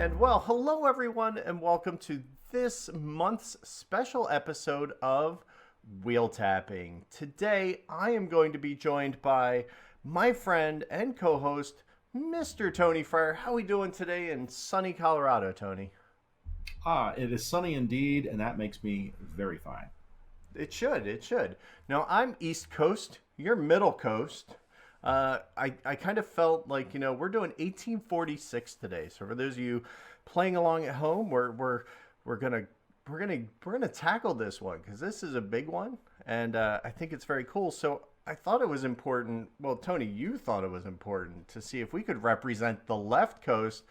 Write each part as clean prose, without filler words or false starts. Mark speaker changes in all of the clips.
Speaker 1: And well, hello everyone, and welcome to this month's special episode of Wheel Tapping. Today, I am going to be joined by my friend and co-host, Mr. Tony Fryer. How are we doing today in sunny Colorado, Tony?
Speaker 2: It is sunny indeed, and that makes me very fine.
Speaker 1: It should. Now, I'm East Coast, you're Middle Coast. I kind of felt like, we're doing 1846 today. So for those of you playing along at home, we're gonna tackle this one because this is a big one, and I think it's very cool. So I thought it was important. Well, Tony, you thought it was important to see if we could represent the left coast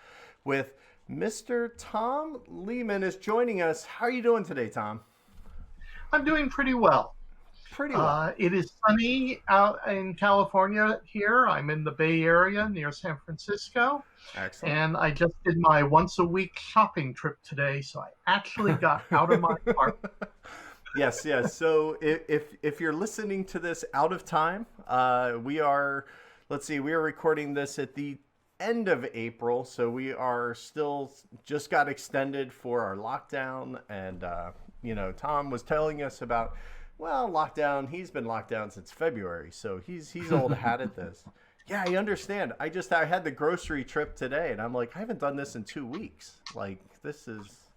Speaker 1: with Mr. Tom Lehmann is joining us. How are you doing today, Tom?
Speaker 3: I'm doing pretty well.
Speaker 1: Pretty well.
Speaker 3: It is sunny out in California here. I'm in the Bay Area near San Francisco.
Speaker 1: Excellent.
Speaker 3: And I just did my once a week shopping trip today, so I actually got out of my car.
Speaker 1: Yes. So if you're listening to this out of time, we are recording this at the end of April, so we are still just got extended for our lockdown, and Tom was telling us about lockdown. He's been locked down since February, so he's old hat at this. Yeah, I understand. I had the grocery trip today, and I'm like, I haven't done this in 2 weeks. Like, this is,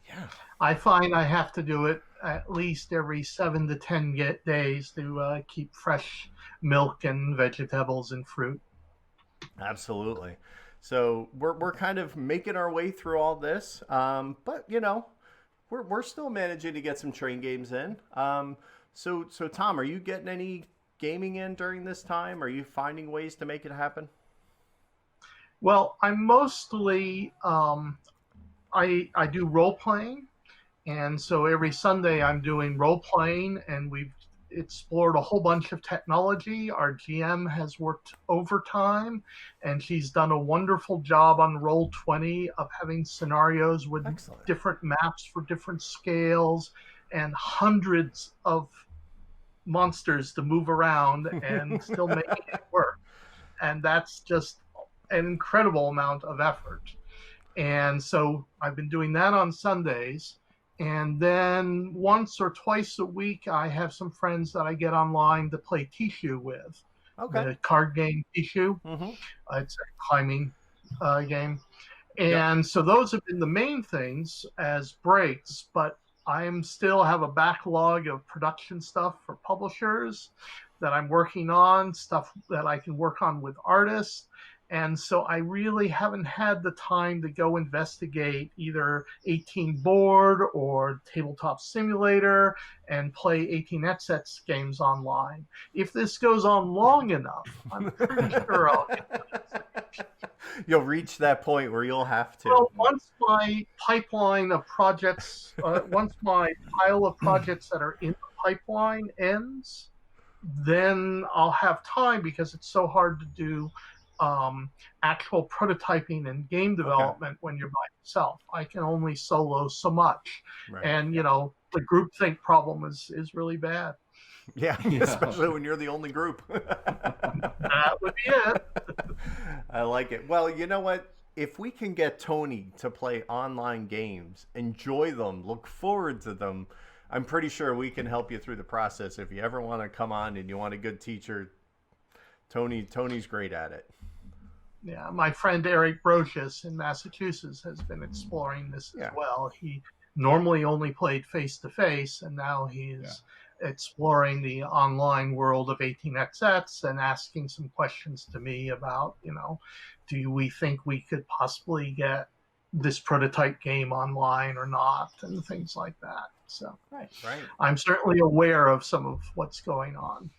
Speaker 1: yeah.
Speaker 3: I find I have to do it at least every 7 to 10 days to keep fresh milk and vegetables and fruit.
Speaker 1: Absolutely. So we're kind of making our way through all this, but we're still managing to get some train games in. So Tom, are you getting any gaming in during this time? Are you finding ways to make it happen?
Speaker 3: Well, I'm mostly I do role playing, and so every Sunday I'm doing role playing, and we've explored a whole bunch of technology. Our GM has worked overtime, and she's done a wonderful job on Roll20 of having scenarios with
Speaker 1: Excellent.
Speaker 3: different maps for different scales and hundreds of monsters to move around and still making it work. And that's just an incredible amount of effort. And so I've been doing that on Sundays. And then once or twice a week, I have some friends that I get online to play Tishu with.
Speaker 1: Okay.
Speaker 3: The card game Tishu.
Speaker 1: Mm-hmm.
Speaker 3: It's a climbing game. And so those have been the main things as breaks, but I still have a backlog of production stuff for publishers that I'm working on, stuff that I can work on with artists. And so I really haven't had the time to go investigate either 18 board or tabletop simulator and play 18 sets games online. If this goes on long enough, I'm pretty sure I'll get
Speaker 1: You'll reach that point where you'll have to.
Speaker 3: Well, once my pipeline of projects, once my pile of projects that are in the pipeline ends, then I'll have time because it's so hard to do actual prototyping and game development when you're by yourself. I can only solo so much.
Speaker 1: Right.
Speaker 3: And, the groupthink problem is really bad.
Speaker 1: Yeah, especially when you're the only group.
Speaker 3: That would be it.
Speaker 1: I like it. Well, you know what? If we can get Tony to play online games, enjoy them, look forward to them, I'm pretty sure we can help you through the process. If you ever want to come on and you want a good teacher, Tony's great at it.
Speaker 3: Yeah, my friend Eric Brocious in Massachusetts has been exploring this as well. He normally only played face-to-face, and now he's exploring the online world of 18xx and asking some questions to me about, do we think we could possibly get this prototype game online or not, and things like that. So
Speaker 1: right.
Speaker 3: I'm certainly aware of some of what's going on.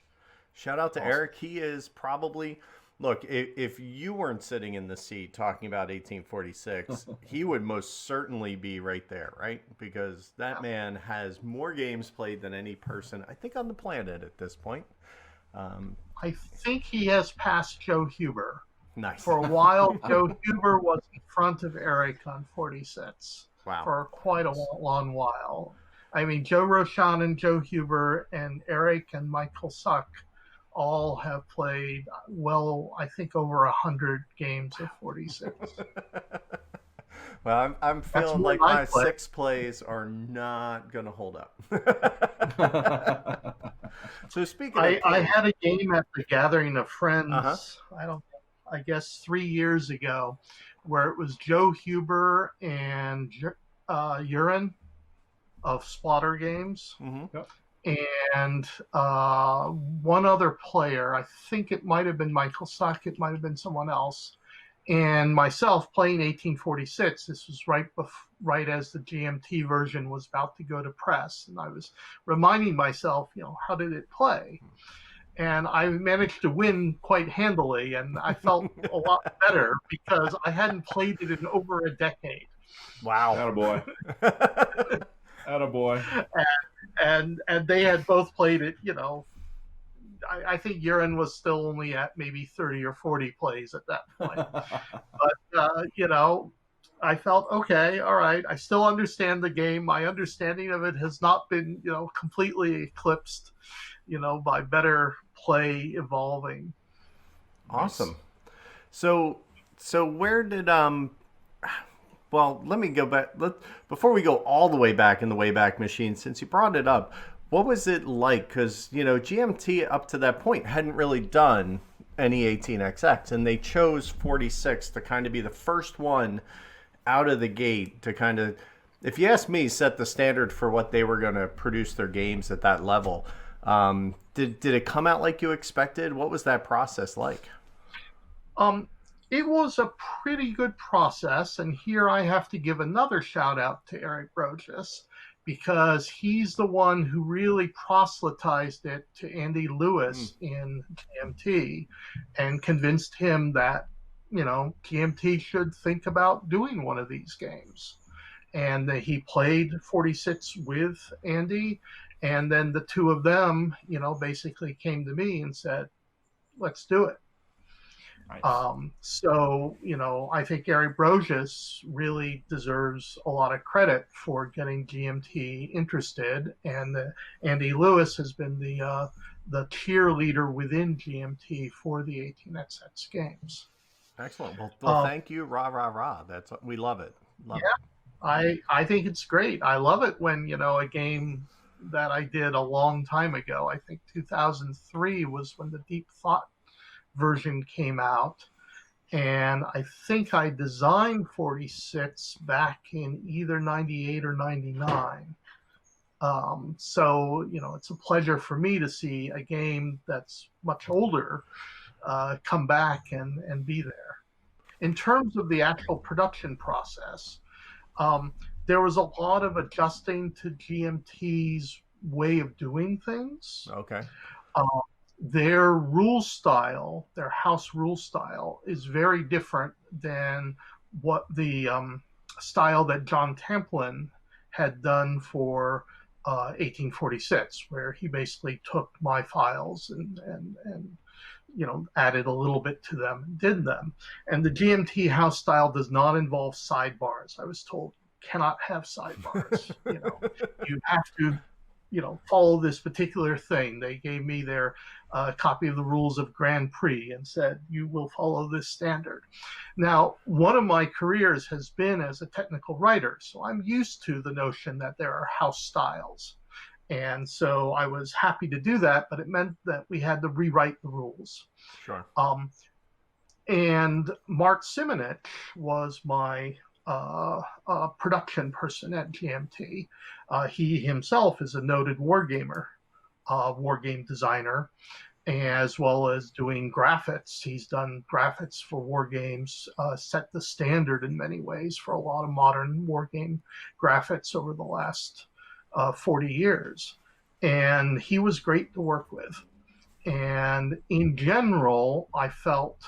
Speaker 1: Shout out to Eric. He is probably... Look, if you weren't sitting in the seat talking about 1846, he would most certainly be right there, right? Because that man has more games played than any person, I think, on the planet at this point.
Speaker 3: I think he has passed Joe Huber.
Speaker 1: Nice.
Speaker 3: For a while, Joe Huber was in front of Eric on 46.
Speaker 1: Wow.
Speaker 3: For quite a long while. I mean, Joe Rochon and Joe Huber and Eric and Michael Suck all have played, I think over 100 games of 46.
Speaker 1: Well, I'm
Speaker 3: That's
Speaker 1: feeling
Speaker 3: more
Speaker 1: like
Speaker 3: than I
Speaker 1: my
Speaker 3: play.
Speaker 1: 6 plays are not going to hold up. So speaking of
Speaker 3: I
Speaker 1: plays,
Speaker 3: had a game at the Gathering of
Speaker 1: uh-huh.
Speaker 3: Friends. I guess 3 years ago, where it was Joe Huber and Urine of Splatter Games,
Speaker 1: Mm-hmm.
Speaker 2: Yep.
Speaker 3: and one other player. I think it might have been Michael Suck. It might have been someone else. And myself playing 1846. This was right as the GMT version was about to go to press, and I was reminding myself, how did it play? And I managed to win quite handily, and I felt a lot better because I hadn't played it in over a decade.
Speaker 1: Wow.
Speaker 2: Attaboy. Attaboy.
Speaker 3: And they had both played it. I think Urine was still only at maybe 30 or 40 plays at that point. But I felt okay, all right. I still understand the game. My understanding of it has not been, completely eclipsed, by better play evolving.
Speaker 1: Awesome. So where did well, let me go back. Before we go all the way back in the Wayback Machine, since you brought it up, what was it like? Because, GMT up to that point hadn't really done any 18XX, and they chose 46 to kind of be the first one out of the gate to kind of, if you ask me, set the standard for what they were going to produce their games at that level. Did it come out like you expected? What was that process like?
Speaker 3: Um, it was a pretty good process, and here I have to give another shout out to Eric Brogus because he's the one who really proselytized it to Andy Lewis in GMT and convinced him that, GMT should think about doing one of these games. And he played 46 with Andy, and then the two of them, basically came to me and said, let's do it.
Speaker 2: Nice.
Speaker 3: So, I think Gary Brogus really deserves a lot of credit for getting GMT interested, and Andy Lewis has been the cheerleader within GMT for the 18XX games.
Speaker 1: Excellent. Well, thank you. Rah, rah, rah. We love it. Love it.
Speaker 3: I think it's great. I love it when, a game that I did a long time ago, I think 2003 was when the Deep Thought version came out. And I think I designed 46 back in either 98 or 99. So, it's a pleasure for me to see a game that's much older come back and be there. In terms of the actual production process, there was a lot of adjusting to GMT's way of doing things.
Speaker 1: Okay.
Speaker 3: Their rule style, their house rule style, is very different than what the style that John Templin had done for 1846, where he basically took my files and added a little bit to them and did them. And the GMT house style does not involve sidebars. I was told cannot have sidebars. You have to follow this particular thing. They gave me their copy of the rules of Grand Prix and said, you will follow this standard. Now, one of my careers has been as a technical writer, so I'm used to the notion that there are house styles. And so I was happy to do that, but it meant that we had to rewrite the rules.
Speaker 1: Sure.
Speaker 3: And Mark Simonich was my production person at GMT. He himself is a noted wargamer, war game designer, as well as doing graphics. He's done graphics for war games, set the standard in many ways for a lot of modern war game graphics over the last 40 years. And he was great to work with. And in general, I felt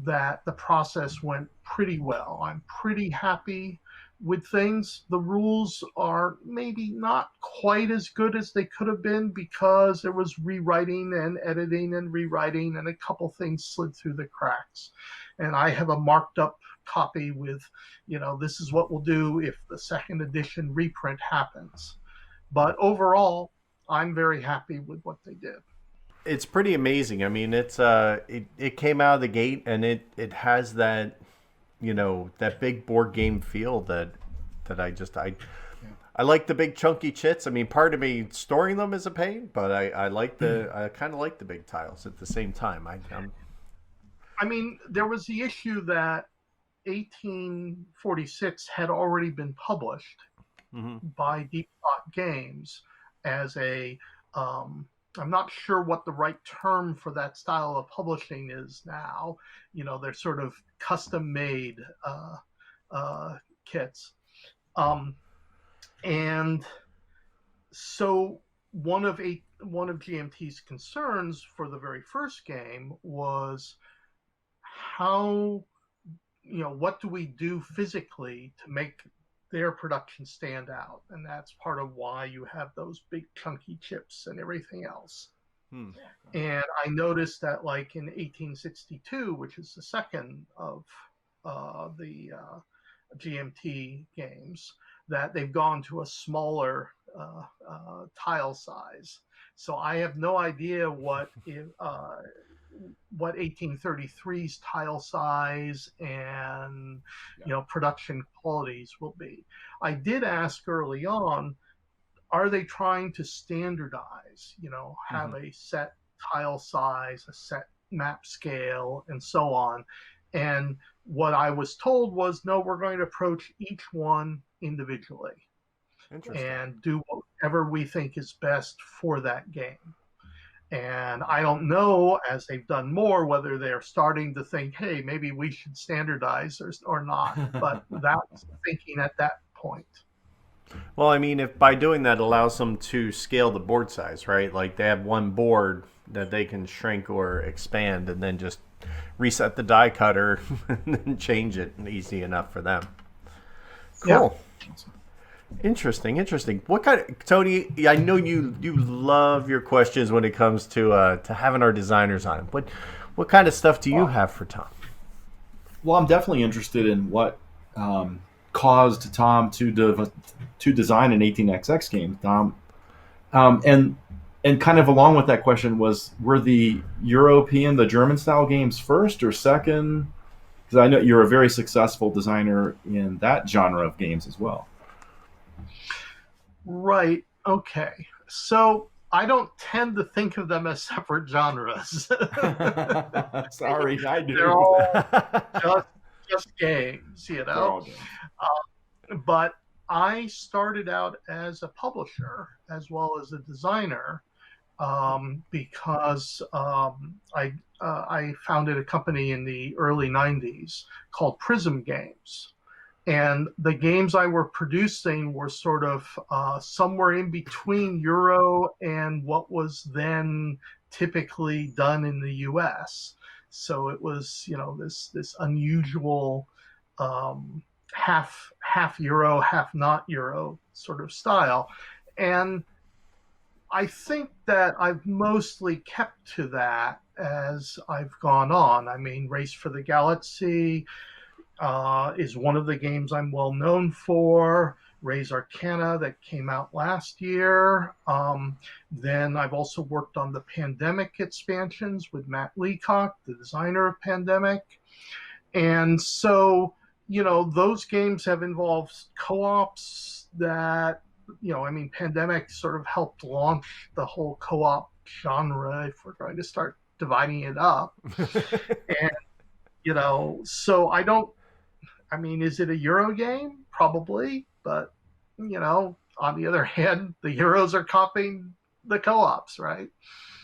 Speaker 3: that the process went pretty well. I'm pretty happy with things. The rules are maybe not quite as good as they could have been because there was rewriting and editing and rewriting, and a couple things slid through the cracks. And I have a marked up copy with, this is what we'll do if the second edition reprint happens. But overall, I'm very happy with what they did.
Speaker 1: It's pretty amazing. I mean, it came out of the gate, and it has that that big board game feel that I like the big chunky chits. I mean, part of me storing them is a pain, but I kind of like the big tiles at the same time.
Speaker 3: I mean, there was the issue that 1846 had already been published by Deep Thought Games as a. I'm not sure what the right term for that style of publishing is now. They're sort of custom made kits. And so one of GMT's concerns for the very first game was how, what do we do physically to make their production stand out? And that's part of why you have those big chunky chips and everything else. And I noticed that, like in 1862, which is the second of the GMT games, that they've gone to a smaller tile size. So I have no idea what 1833's tile size and production qualities will be. I did ask early on, are they trying to standardize, have a set tile size, a set map scale, and so on? And what I was told was, no, we're going to approach each one individually and do whatever we think is best for that game. And I don't know, as they've done more, whether they're starting to think, hey, maybe we should standardize or not. But that was the thinking at that point.
Speaker 1: Well, I mean, if by doing that allows them to scale the board size, right? Like they have one board that they can shrink or expand and then just reset the die cutter and then change it easy enough for them. Cool. Yeah. Interesting. What kind of, Tony, I know you love your questions when it comes to having our designers on. What kind of stuff do you have for Tom?
Speaker 2: Well, I'm definitely interested in what caused Tom to design an 18xx game, Tom. And kind of along with that question were the European, the German style games first or second? Because I know you're a very successful designer in that genre of games as well.
Speaker 3: Right. Okay. So I don't tend to think of them as separate genres.
Speaker 2: Sorry, I do.
Speaker 3: They're all just games,
Speaker 2: They're all games.
Speaker 3: But I started out as a publisher as well as a designer because I founded a company in the early 90s called Prism Games. And the games I were producing were sort of somewhere in between Euro and what was then typically done in the US. So it was, this unusual half Euro, half not Euro sort of style. And I think that I've mostly kept to that as I've gone on. I mean, Race for the Galaxy is one of the games I'm well known for. Ray's Arcana that came out last year. Then I've also worked on the Pandemic expansions with Matt Leacock, the designer of Pandemic. And so, those games have involved co-ops that, Pandemic sort of helped launch the whole co-op genre, if we're going to start dividing it up. And, so is it a Euro game? Probably. But, on the other hand, the Euros are copying the co-ops, right?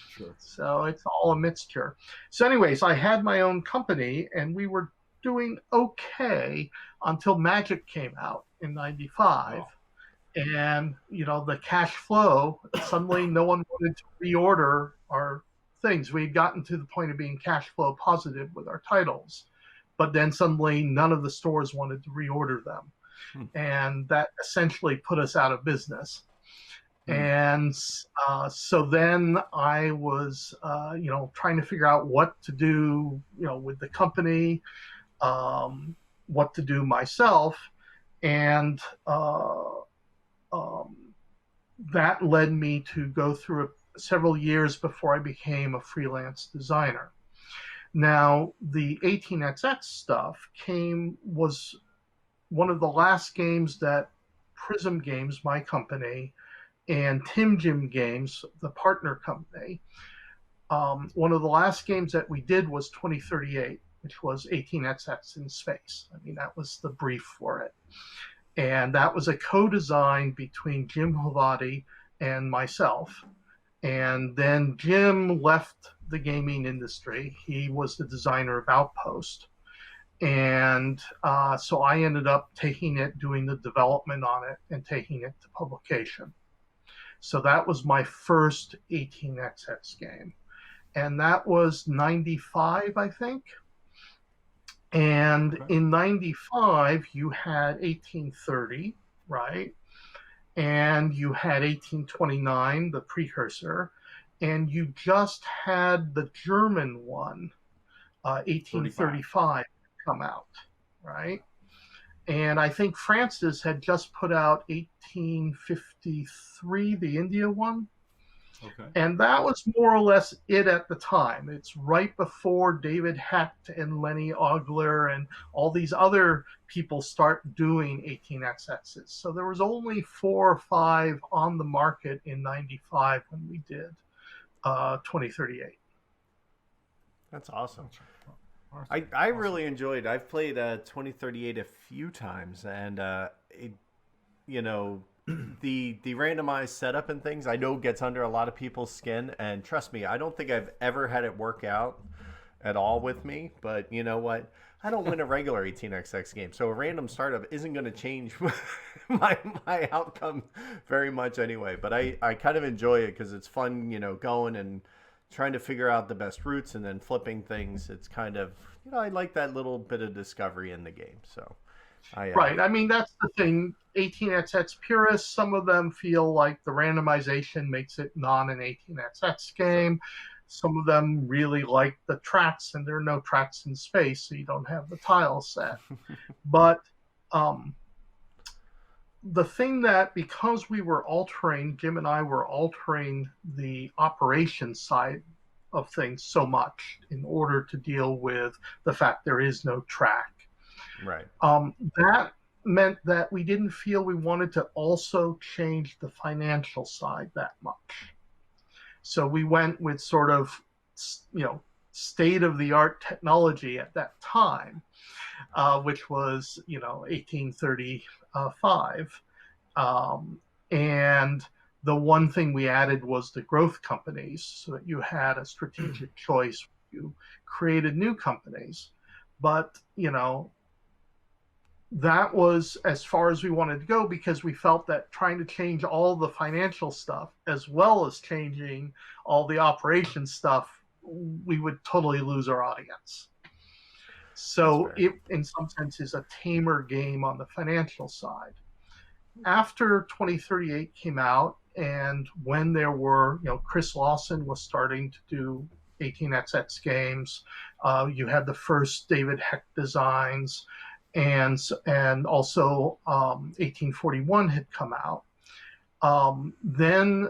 Speaker 2: Sure.
Speaker 3: So it's all a mixture. So anyways, I had my own company and we were doing okay until Magic came out in 95. Oh. And, the cash flow, suddenly no one wanted to reorder our things. We had gotten to the point of being cash flow positive with our titles. But then suddenly none of the stores wanted to reorder them. And that essentially put us out of business. And so then I was, trying to figure out what to do, with the company, what to do myself. And that led me to go through several years before I became a freelance designer. Now, the 18XX stuff was one of the last games that Prism Games, my company, and Tim Jim Games, the partner company, one of the last games that we did was 2038, which was 18XX in space. I mean, that was the brief for it. And that was a co-design between Jim Havati and myself. And then Jim left the gaming industry. He was the designer of Outpost. And so I ended up taking it, doing the development on it, and taking it to publication. So that was my first 18XX game. And that was 95, I think. And in 95, you had 1830, right? And you had 1829, the precursor, and you just had the German one, 1835, come out, right? And I think Francis had just put out 1853, the India one.
Speaker 2: Okay.
Speaker 3: And that was more or less it at the time. It's right before David Hecht and Lenny Ogler and all these other people start doing 18XXs. So there was only 4 or 5 on the market in 95 when we did 2038.
Speaker 1: That's awesome. I really enjoyed. I've played 2038 a few times, and it, you know, the randomized setup and things I know gets under a lot of people's skin, and trust me, I don't think I've ever had it work out at all with me. But you know what? I don't win a regular 18xx game, so a random startup isn't going to change my outcome very much anyway. But I kind of enjoy it because it's fun, you know, going and trying to figure out the best routes and then flipping things. It's kind of, you know, I like that little bit of discovery in the game. So
Speaker 3: right. I mean, that's the thing. 18xx purists, some of them feel like the randomization makes it non an 18xx game. Some of them really like the tracks, and there are no tracks in space, so you don't have the tile set. But the thing that, because we were altering, Jim and I were altering the operation side of things so much in order to deal with the fact there is no track.
Speaker 1: Right.
Speaker 3: That meant that we didn't feel we wanted to also change the financial side that much. So we went with sort of, you know, state-of-the-art technology at that time, which was, you know, 1835. And the one thing we added was the growth companies, so that you had a strategic choice. You created new companies. But, you know, that was as far as we wanted to go, because we felt that trying to change all the financial stuff as well as changing all the operation stuff, we would totally lose our audience. So it, in some sense, is a tamer game on the financial side. After 2038 came out, and when there were, you know, Chris Lawson was starting to do 18xx games, you had the first David Hecht designs, and also 1841 had come out. Then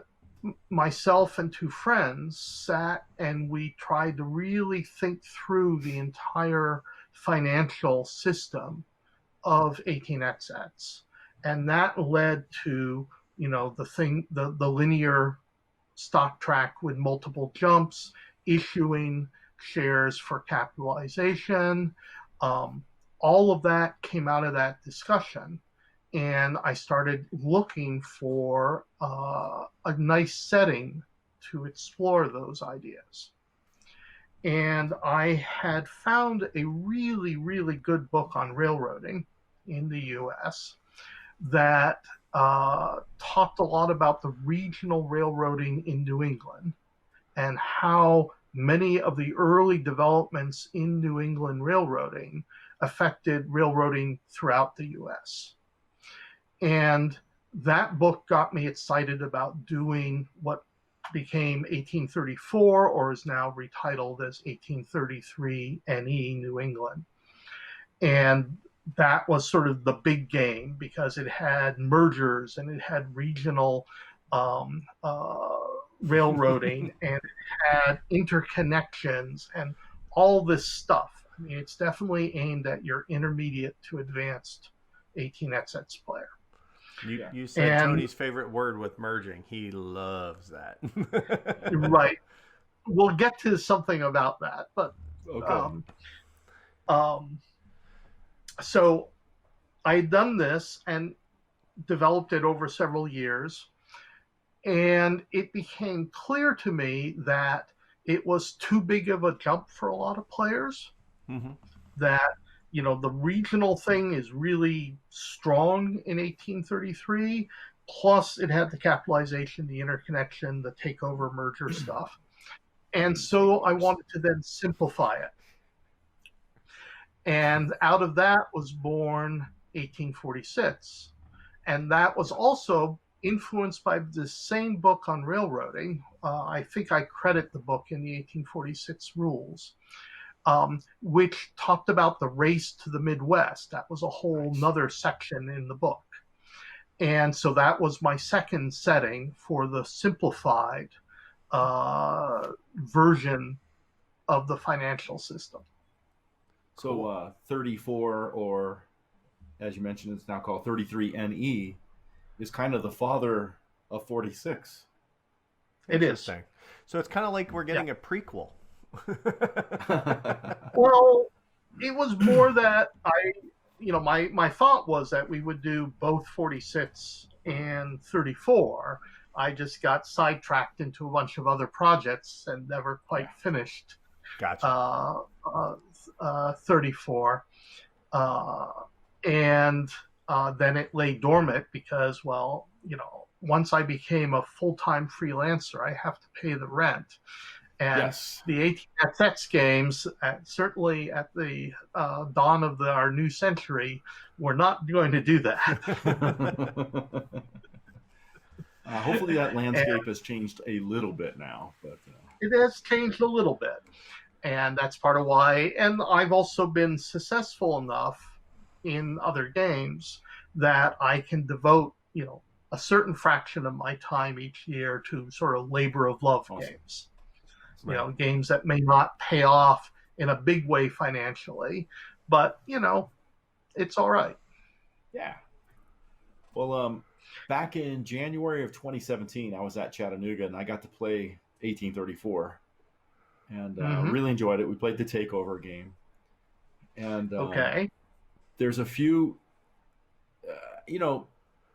Speaker 3: myself and 2 friends sat and we tried to really think through the entire financial system of 18xx, and that led to, you know, the linear stock track with multiple jumps, issuing shares for capitalization. All of that came out of that discussion, and I started looking for a nice setting to explore those ideas. And I had found a really, really good book on railroading in the US that talked a lot about the regional railroading in New England and how many of the early developments in New England railroading affected railroading throughout the US. And that book got me excited about doing what became 1834, or is now retitled as 1833 NE New England. And that was sort of the big game, because it had mergers and it had regional railroading and it had interconnections and all this stuff. I mean, it's definitely aimed at your intermediate to advanced 18xx player.
Speaker 1: You said Tony's favorite word with merging. He loves that.
Speaker 3: Right. We'll get to something about that, but
Speaker 2: Okay.
Speaker 3: So I had done this and developed it over several years, and it became clear to me that it was too big of a jump for a lot of players.
Speaker 1: Mm-hmm.
Speaker 3: That, you know, the regional thing is really strong in 1833. Plus, it had the capitalization, the interconnection, the takeover merger stuff. And so I wanted to then simplify it. And out of that was born 1846. And that was also influenced by the same book on railroading. I think I credit the book in the 1846 rules, which talked about the race to the Midwest. That was a whole nother section in the book. And so that was my second setting for the simplified version of the financial system.
Speaker 2: So 34, or as you mentioned, it's now called 33NE, is kind of the father of 46.
Speaker 3: It is.
Speaker 1: So it's kind of like we're getting a prequel.
Speaker 3: Well, it was more that my thought was that we would do both 46 and 34. I just got sidetracked into a bunch of other projects and never quite finished.
Speaker 1: Gotcha.
Speaker 3: 34. And then it lay dormant because, well, once I became a full-time freelancer, I have to pay the rent. And the 18xx games, certainly at the dawn of our new century, were not going to do that.
Speaker 2: Hopefully that landscape has changed a little bit now. But
Speaker 3: it has changed a little bit. And that's part of why. And I've also been successful enough in other games that I can devote, a certain fraction of my time each year to sort of labor of love games. Right. Games that may not pay off in a big way financially, but it's all right.
Speaker 2: Yeah. Well, back in January of 2017, I was at Chattanooga and I got to play 1834, and really enjoyed it. We played the takeover game, and there's a few,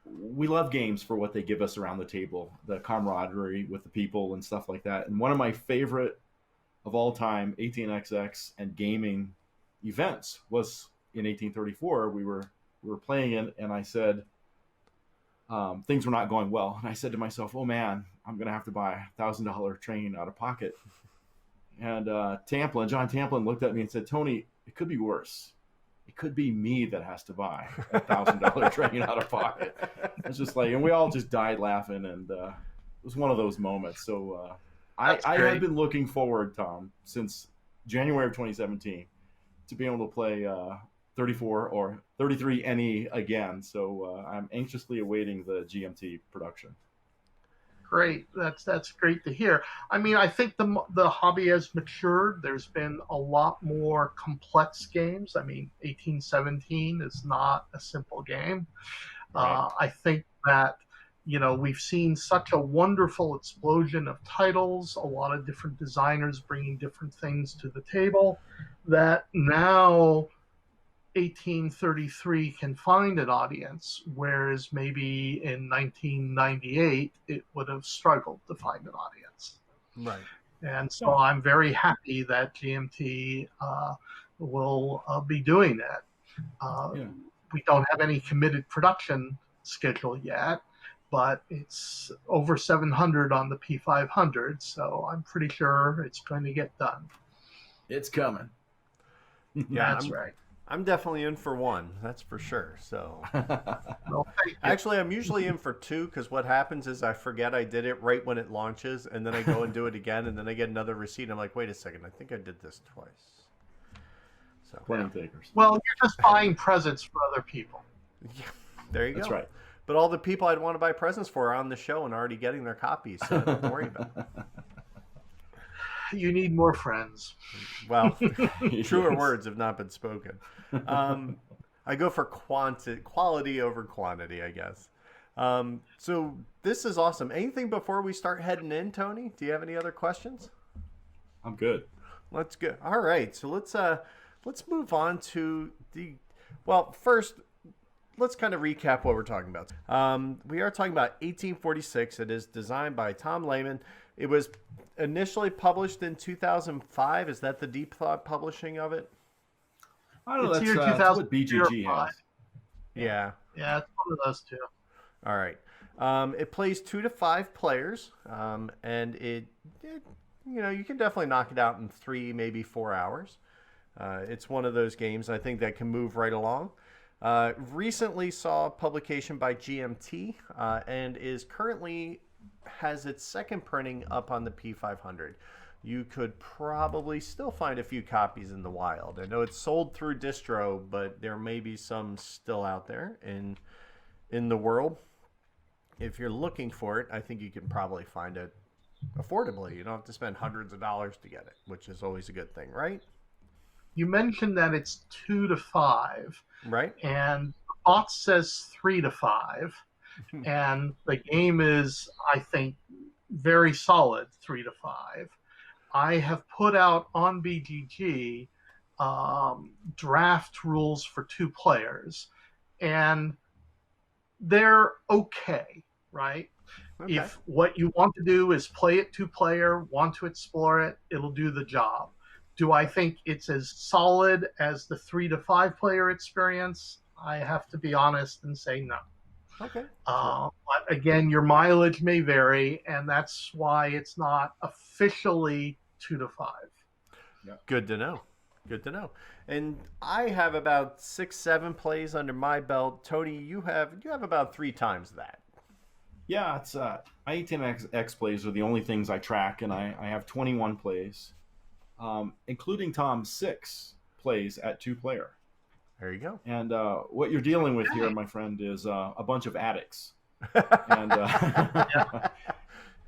Speaker 2: we love games for what they give us around the table, the camaraderie with the people and stuff like that. And one of my favorite of all time 18xx and gaming events was in 1834. We were playing it, and I said things were not going well, and I said to myself, "Oh man, I'm gonna have to buy a $1,000 train out of pocket." And John Tamplin looked at me and said, "Tony, it could be worse. It could be me that has to buy a $1,000 train out of pocket." It's just like, and we all just died laughing, and it was one of those moments. So I have been looking forward, Tom, since January of 2017 to be able to play 34 or 33NE again. So I'm anxiously awaiting the GMT production.
Speaker 3: Great. That's great to hear. I mean, I think the hobby has matured. There's been a lot more complex games. I mean, 1817 is not a simple game. Right. I think that, we've seen such a wonderful explosion of titles, a lot of different designers bringing different things to the table, that now 1833 can find an audience, whereas maybe in 1998 it would have struggled to find an audience.
Speaker 1: Right.
Speaker 3: And so I'm very happy that GMT will be doing that. We don't have any committed production schedule yet, but it's over 700 on the P500, so I'm pretty sure it's going to get done.
Speaker 2: It's coming.
Speaker 1: Yeah,
Speaker 3: that's right.
Speaker 1: I'm definitely in for one, that's for sure. So, actually, I'm usually in for two, because what happens is I forget I did it right when it launches, and then I go and do it again, and then I get another receipt. I'm like, wait a second, I think I did this twice. So,
Speaker 2: takers.
Speaker 3: Well, you're just buying presents for other people.
Speaker 1: Yeah, there you go.
Speaker 2: That's right.
Speaker 1: But all the people I'd want to buy presents for are on the show and already getting their copies, so don't worry about it.
Speaker 3: You need more friends.
Speaker 1: Well, truer
Speaker 2: Yes.
Speaker 1: words have not been spoken. I go for quality over quantity, I guess. So this is awesome. Anything before we start heading in, Tony? Do you have any other questions?
Speaker 2: I'm good.
Speaker 1: Let's go. All right. So let's move on to the. Well, first, let's kind of recap what we're talking about. We are talking about 1846. It is designed by Tom Lehmann. It was initially published in 2005. Is that the Deep Thought publishing of it?
Speaker 2: I don't know.
Speaker 3: It's
Speaker 2: That's,
Speaker 3: year
Speaker 2: that's what
Speaker 3: 2005.
Speaker 2: BGG has.
Speaker 1: Yeah.
Speaker 3: Yeah, it's one of those two.
Speaker 1: All right. It plays 2 to 5 players, and you can definitely knock it out in 3, maybe 4 hours. It's one of those games I think that can move right along. Recently saw publication by GMT, and is currently has its second printing up on the P500. You could probably still find a few copies in the wild. I know it's sold through distro, but there may be some still out there in the world. If you're looking for it, I think you can probably find it affordably. You don't have to spend hundreds of dollars to get it, which is always a good thing, right?
Speaker 3: You mentioned that it's 2 to 5,
Speaker 1: Right?
Speaker 3: and the box says 3 to 5, and the game is, I think, very solid 3 to 5. I have put out on BGG draft rules for 2 players, and they're okay, right?
Speaker 1: Okay.
Speaker 3: If what you want to do is play it 2-player, want to explore it, it'll do the job. Do I think it's as solid as the 3 to 5 player experience? I have to be honest and say no.
Speaker 1: Okay.
Speaker 3: But again, your mileage may vary, and that's why it's not officially 2 to 5.
Speaker 1: Good to know. Good to know. And I have about 6, 7 plays under my belt. Tony, you have about 3 times that.
Speaker 2: Yeah, it's my 18X plays are the only things I track, and I have 21 plays, including Tom's 6 plays at 2-player.
Speaker 1: There you go.
Speaker 2: And what you're dealing with here, my friend, is a bunch of addicts. And,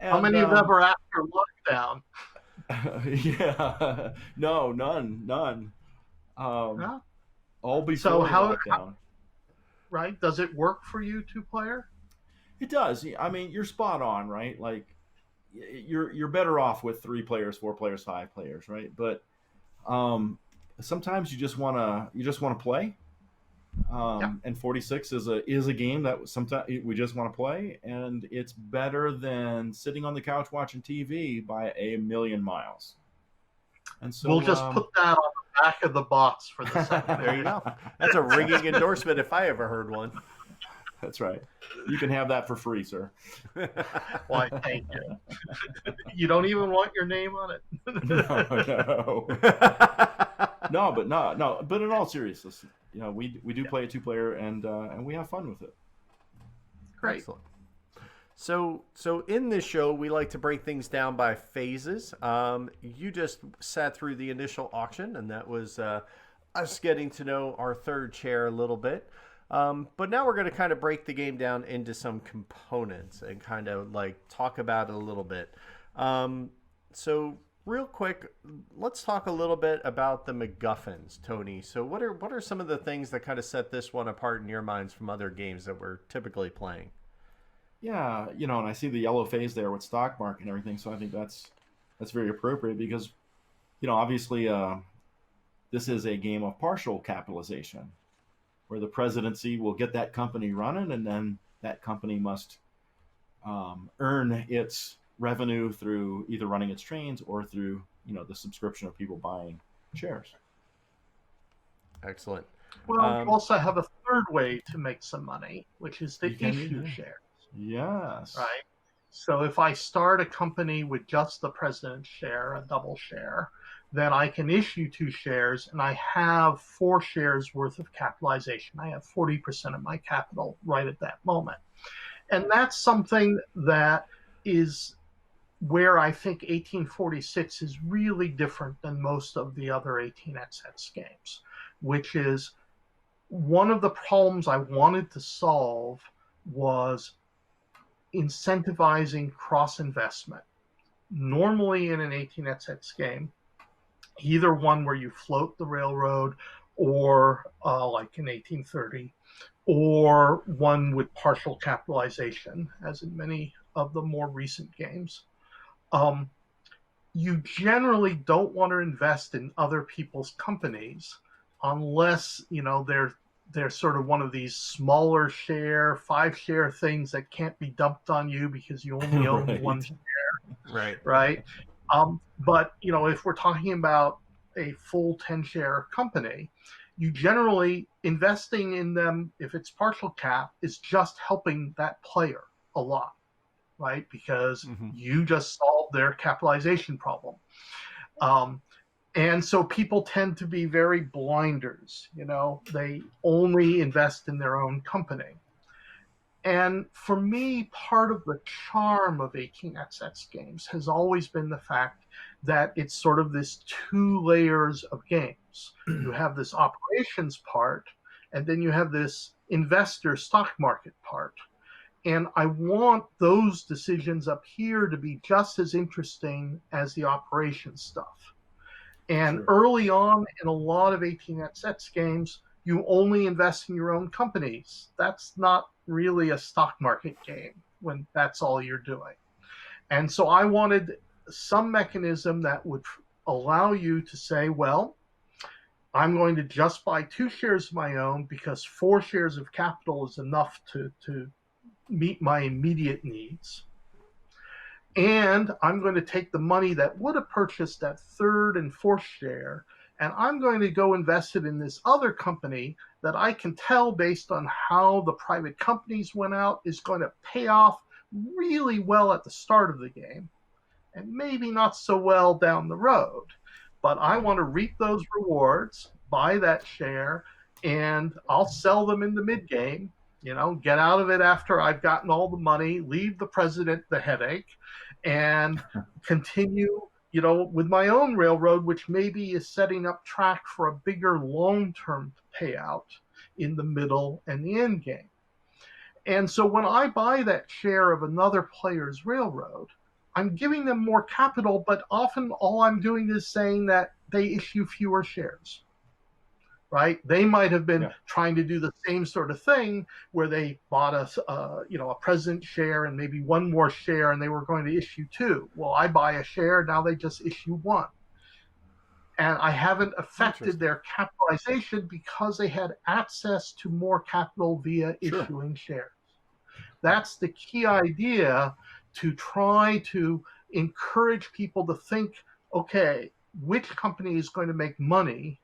Speaker 3: How many of them are after lockdown?
Speaker 2: Yeah, no, none.
Speaker 3: No?
Speaker 2: All before
Speaker 3: So
Speaker 2: lockdown.
Speaker 3: Right? Does it work for you 2-player?
Speaker 2: It does. I mean, you're spot on, right? Like, you're better off with 3 players, 4 players, 5 players, right? But sometimes you just wanna play. And 46 is a game that sometimes we just want to play, and it's better than sitting on the couch watching TV by a million miles. And so
Speaker 3: We'll just put that on the back of the box for the second.
Speaker 1: There you go. That's a ringing endorsement if I ever heard one.
Speaker 2: That's right. You can have that for free, sir.
Speaker 3: Why, thank you. You don't even want your name on it.
Speaker 2: No. No. But in all seriousness, we do play a 2-player, and we have fun with it.
Speaker 3: Great.
Speaker 1: Excellent. So in this show, we like to break things down by phases. You just sat through the initial auction, and that was us getting to know our third chair a little bit. But now we're going to kind of break the game down into some components and kind of like talk about it a little bit. So real quick, let's talk a little bit about the MacGuffins, Tony. So what are some of the things that kind of set this one apart in your minds from other games that we're typically playing?
Speaker 2: Yeah, and I see the yellow phase there with stock market and everything, so I think that's very appropriate because, obviously this is a game of partial capitalization where the presidency will get that company running, and then that company must earn its revenue through either running its trains or through the subscription of people buying shares.
Speaker 1: Excellent.
Speaker 3: Well, you also have a third way to make some money, which is to issue shares.
Speaker 2: Yes.
Speaker 3: Right. So if I start a company with just the president's share, a double share, then I can issue 2 shares, and I have 4 shares worth of capitalization. I have 40% of my capital right at that moment. And that's something that is where I think 1846 is really different than most of the other 18XX games, which is one of the problems I wanted to solve was incentivizing cross investment. normally in an 18xx game, either one where you float the railroad, or like in 1830, or one with partial capitalization, as in many of the more recent games. Um, you generally don't want to invest in other people's companies unless they're sort of one of these smaller share, 5 share things that can't be dumped on you because you only own
Speaker 2: Right.
Speaker 3: one share,
Speaker 1: Right.
Speaker 3: right? But if we're talking about a full 10 share company, you generally investing in them, if it's partial cap, is just helping that player a lot, right? Because
Speaker 1: Mm-hmm.
Speaker 3: you just solved their capitalization problem. Um, and so people tend to be very blinders, they only invest in their own company. And for me, part of the charm of 18xx games has always been the fact that it's sort of this 2 layers of games. You have this operations part, and then you have this investor stock market part. And I want those decisions up here to be just as interesting as the operations stuff. And
Speaker 2: Sure.
Speaker 3: early on in a lot of 18xx games, you only invest in your own companies. That's not really a stock market game when that's all you're doing. And so I wanted some mechanism that would allow you to say, well, I'm going to just buy 2 shares of my own because 4 shares of capital is enough to meet my immediate needs. And I'm going to take the money that would have purchased that 3rd and 4th share, and I'm going to go invest it in this other company that I can tell, based on how the private companies went out, is going to pay off really well at the start of the game and maybe not so well down the road. But I want to reap those rewards, buy that share, and I'll sell them in the mid game, get out of it after I've gotten all the money, leave the president the headache, and continue, with my own railroad, which maybe is setting up track for a bigger long-term payout in the middle and the end game. And so when I buy that share of another player's railroad, I'm giving them more capital, but often all I'm doing is saying that they issue fewer shares, right? They might have been trying to do the same sort of thing where they bought a president share and maybe one more share, and they were going to issue 2. Well, I buy a share, now they just issue 1. And I haven't affected their capitalization because they had access to more capital via issuing shares. That's the key idea, to try to encourage people to think, okay, which company is going to make money?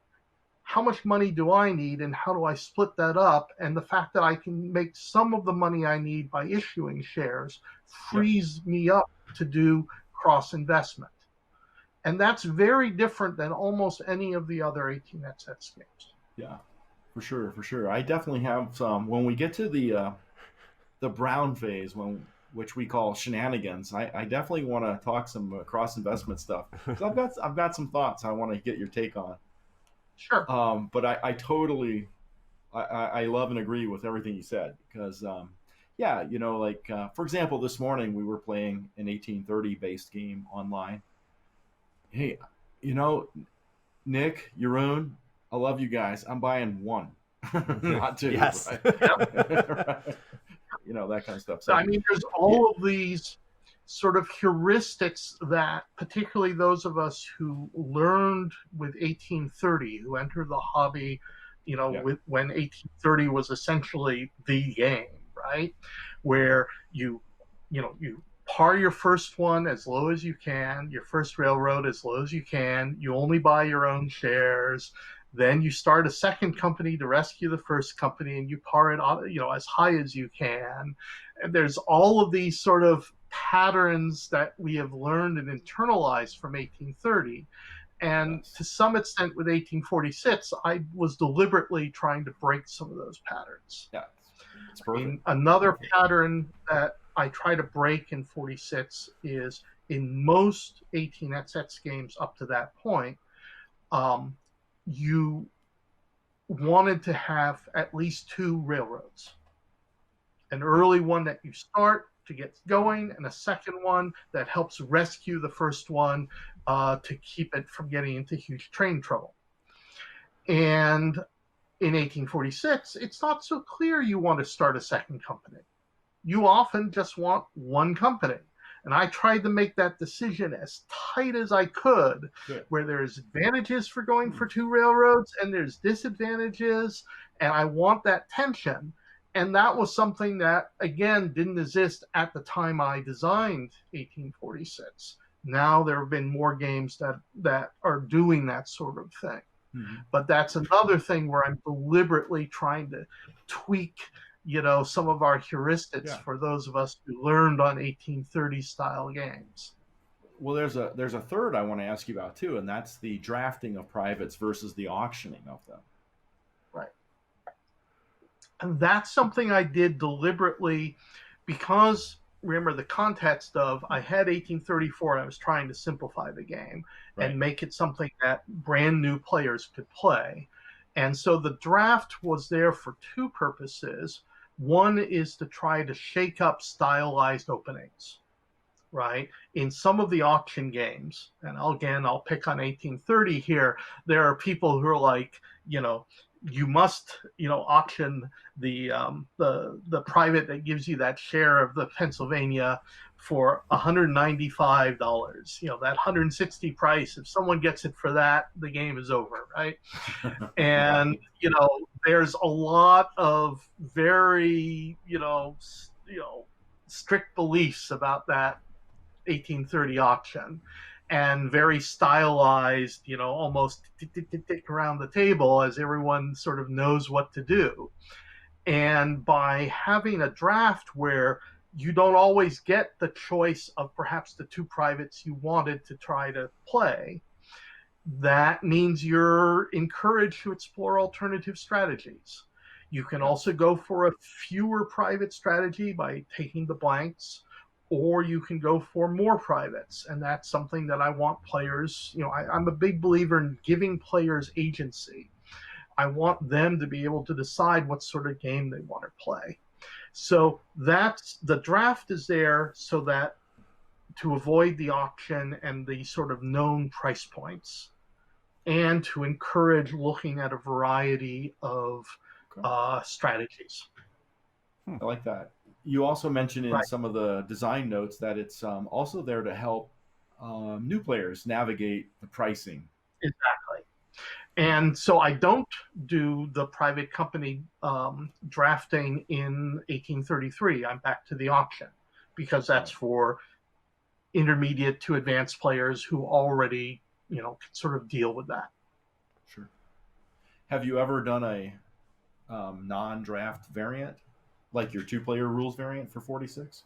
Speaker 3: How much money do I need, and how do I split that up? And the fact that I can make some of the money I need by issuing shares frees me up to do cross investment. And that's very different than almost any of the other 18xx games.
Speaker 2: Yeah, for sure. I definitely have some. When we get to the brown phase, which we call shenanigans, I definitely want to talk some cross investment stuff, because I've got some thoughts I want to get your take on.
Speaker 3: Sure.
Speaker 2: But I totally I love and agree with everything you said, because for example, this morning we were playing an 1830 based game online. Hey, Nick, Jeroen, I love you guys. I'm buying 1, not 2.
Speaker 1: Yes.
Speaker 2: Right? Right. That kind of stuff.
Speaker 3: So, I mean, there's all of these sort of heuristics that, particularly those of us who learned with 1830, who entered the hobby, when 1830 was essentially the game, right? Where you par your first one as low as you can, your first railroad as low as you can. You only buy your own shares. Then you start a second company to rescue the first company, and you par it, as high as you can. And there's all of these sort of patterns that we have learned and internalized from 1830. And to some extent with 1846, I was deliberately trying to break some of those patterns.
Speaker 2: Yeah, it's perfect.
Speaker 3: I mean, another pattern that I try to break in 46 is, in most 18xx games up to that point, you wanted to have at least 2 railroads. An early one that you start, to get going, and a second one that helps rescue the first one to keep it from getting into huge train trouble. And in 1846, it's not so clear you want to start a second company. You often just want one company. And I tried to make that decision as tight as I could, where there's advantages for going for two railroads and there's disadvantages, and I want that tension. And that was something that, again, didn't exist at the time I designed 1846. Now there have been more games that are doing that sort of thing. Mm-hmm. But that's another thing where I'm deliberately trying to tweak, some of our heuristics for those of us who learned on 1830 style games.
Speaker 2: Well, there's a third I want to ask you about too, and that's the drafting of privates versus the auctioning of them.
Speaker 3: Right. And that's something I did deliberately because, remember, the context of I had 1834 and I was trying to simplify the game and make it something that brand new players could play. And so the draft was there for two purposes. One is to try to shake up stylized openings, right? In some of the auction games, and I'll pick on 1830 here, there are people who are like, you must, auction the private that gives you that share of the Pennsylvania for $195. That 160 price. If someone gets it for that, the game is over, right? And there's a lot of very strict beliefs about that 1830 auction. And very stylized, almost tick around the table as everyone sort of knows what to do. And by having a draft where you don't always get the choice of perhaps the two privates you wanted to try to play, that means you're encouraged to explore alternative strategies. You can also go for a fewer private strategy by taking the blanks, or you can go for more privates. And that's something that I want players, I'm a big believer in giving players agency. I want them to be able to decide what sort of game they want to play. So that's the draft is there so that to avoid the auction and the sort of known price points, and to encourage looking at a variety of strategies.
Speaker 2: I like that. You also mentioned in some of the design notes that it's also there to help new players navigate the pricing.
Speaker 3: Exactly. And so I don't do the private company drafting in 1833. I'm back to the auction because that's for intermediate to advanced players who already, can sort of deal with that.
Speaker 2: Sure. Have you ever done a non-draft variant? Like your two-player rules variant for 46?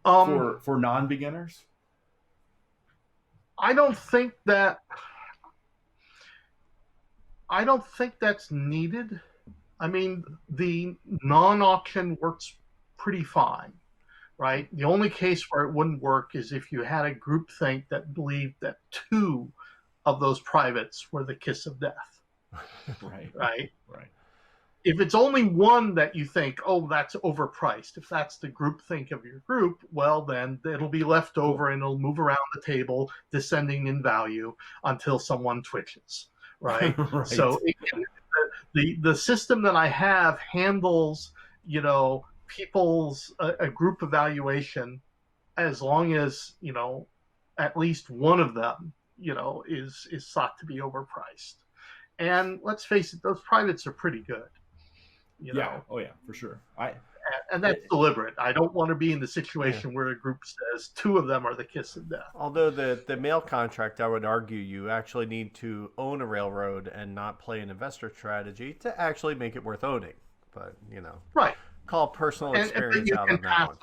Speaker 2: For non-beginners?
Speaker 3: I don't think that's needed. I mean, the non-auction works pretty fine, right? The only case where it wouldn't work is if you had a groupthink that believed that two of those privates were the kiss of death. Right. If it's only one that you think, oh, that's overpriced, if that's the groupthink of your group, well, then it'll be left over and it'll move around the table, descending in value until someone twitches, right? So the system that I have handles, people's a group evaluation as long as, at least one of them, is thought to be overpriced. And let's face it, those privates are pretty good.
Speaker 2: Oh yeah, for sure.
Speaker 3: And that's deliberate. I don't want to be in the situation where a group says two of them are the kiss of death.
Speaker 1: Although the mail contract, I would argue you actually need to own a railroad and not play an investor strategy to actually make it worth owning. But
Speaker 3: right.
Speaker 1: Call personal experience out on that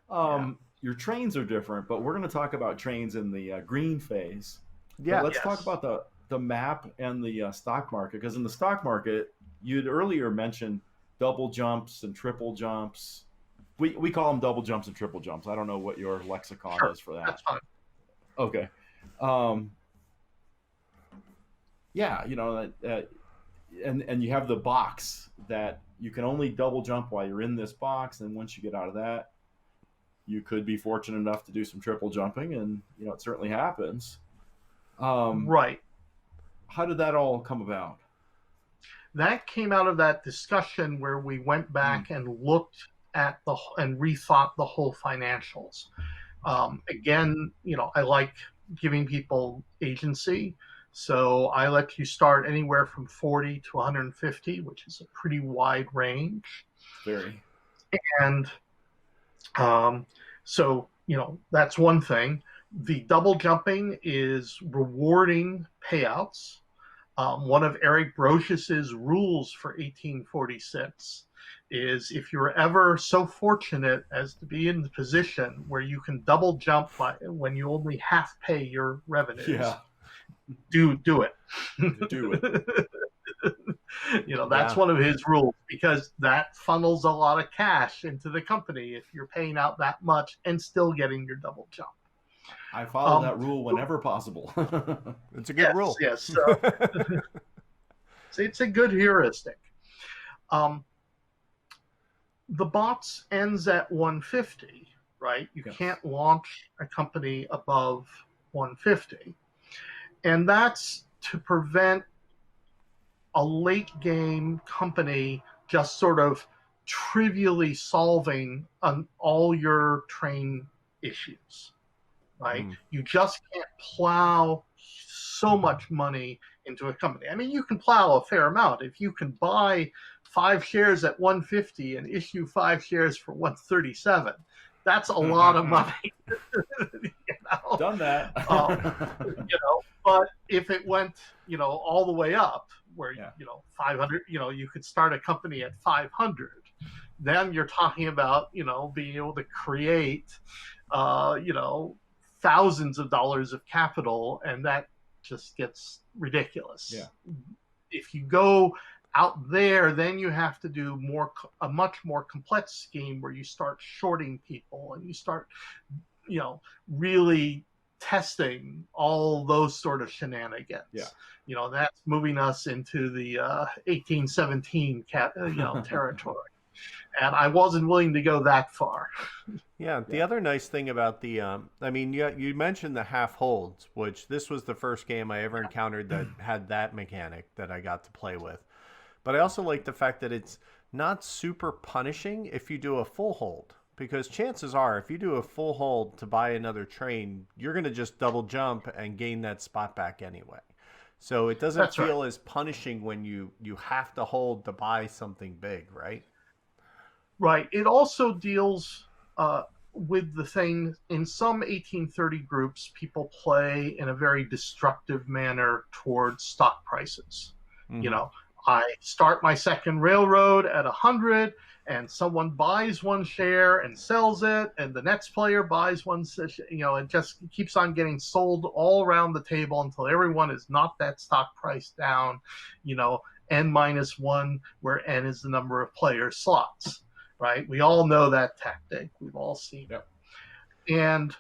Speaker 2: one. Your trains are different, but we're going to talk about trains in the green phase. Yeah. But let's talk about the map and the stock market, because in the stock market, you'd earlier mentioned double jumps and triple jumps. We call them double jumps and triple jumps. I don't know what your lexicon is for that.
Speaker 3: That's fine.
Speaker 2: Okay. And you have the box that you can only double jump while you're in this box, and once you get out of that, you could be fortunate enough to do some triple jumping, and it certainly happens.
Speaker 3: Right.
Speaker 2: How did that all come about?
Speaker 3: That came out of that discussion where we went back and looked at and rethought the whole financials. Again, I like giving people agency. So I let you start anywhere from 40 to 150, which is a pretty wide range.
Speaker 2: Very.
Speaker 3: And so, that's one thing. The double jumping is rewarding payouts. One of Eric Brocius's rules for 1846 is if you're ever so fortunate as to be in the position where you can double jump when you only half pay your revenues, do it.
Speaker 2: Do it.
Speaker 3: That's one of his rules, because that funnels a lot of cash into the company if you're paying out that much and still getting your double jump.
Speaker 2: I follow that rule whenever possible.
Speaker 1: It's a good rule.
Speaker 3: Yes. It's a good heuristic. The bots ends at 150, right? You can't launch a company above 150. And that's to prevent a late game company just sort of trivially solving all your train issues, right? You just can't plow so much money into a company. I mean, you can plow a fair amount. If you can buy 5 shares at 150 and issue 5 shares for 137, that's a lot of money.
Speaker 2: Done that.
Speaker 3: But if it went, all the way up, where 500, you could start a company at 500, then you're talking about being able to create thousands of dollars of capital, and that just gets ridiculous. If you go out there, then you have to do a much more complex scheme where you start shorting people and you start really testing all those sort of shenanigans. That's moving us into the 1817 territory, and I wasn't willing to go that far.
Speaker 1: The other nice thing about the you mentioned the half holds, which this was the first game I ever encountered that had that mechanic that I got to play with. But I also like the fact that it's not super punishing if you do a full hold, because chances are if you do a full hold to buy another train, you're going to just double jump and gain that spot back anyway. So it doesn't feel as punishing when you have to hold to buy something big, right?
Speaker 3: Right. It also deals with the thing, in some 1830 groups, people play in a very destructive manner towards stock prices. I start my second railroad at 100, and someone buys one share and sells it, and the next player buys one, it just keeps on getting sold all around the table until everyone is knocked that stock price down, n-1, where n is the number of player slots, right? We all know that tactic. We've all seen it. And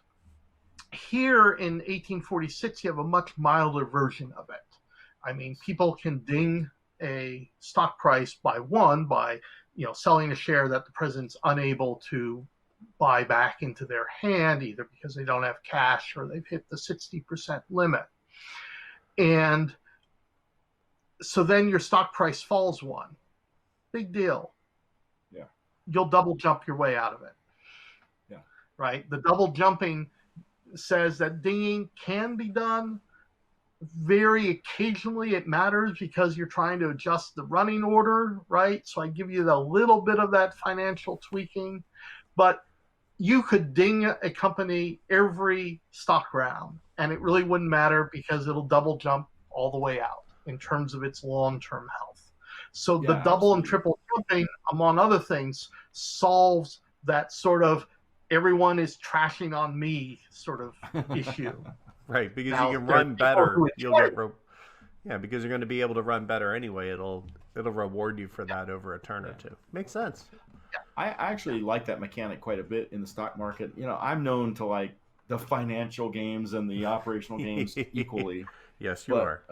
Speaker 3: here in 1846, you have a much milder version of it. I mean, people can ding a stock price by selling a share that the president's unable to buy back into their hand, either because they don't have cash or they've hit the 60% limit. And so then your stock price falls 1. Big deal. You'll double jump your way out of it. Right? The double jumping says that dinging can be done. Very occasionally it matters because you're trying to adjust the running order, right? So I give you a little bit of that financial tweaking, but you could ding a company every stock round and it really wouldn't matter because it'll double jump all the way out in terms of its long-term health. So the double and triple jumping, among other things, solves that sort of everyone is trashing on me sort of issue.
Speaker 1: Right, because you can run better. You'll get because you're going to be able to run better anyway. It'll reward you for that over a turn or two. Makes sense.
Speaker 2: I actually like that mechanic quite a bit in the stock market. I'm known to like the financial games and the operational games equally.
Speaker 1: Yes, you are.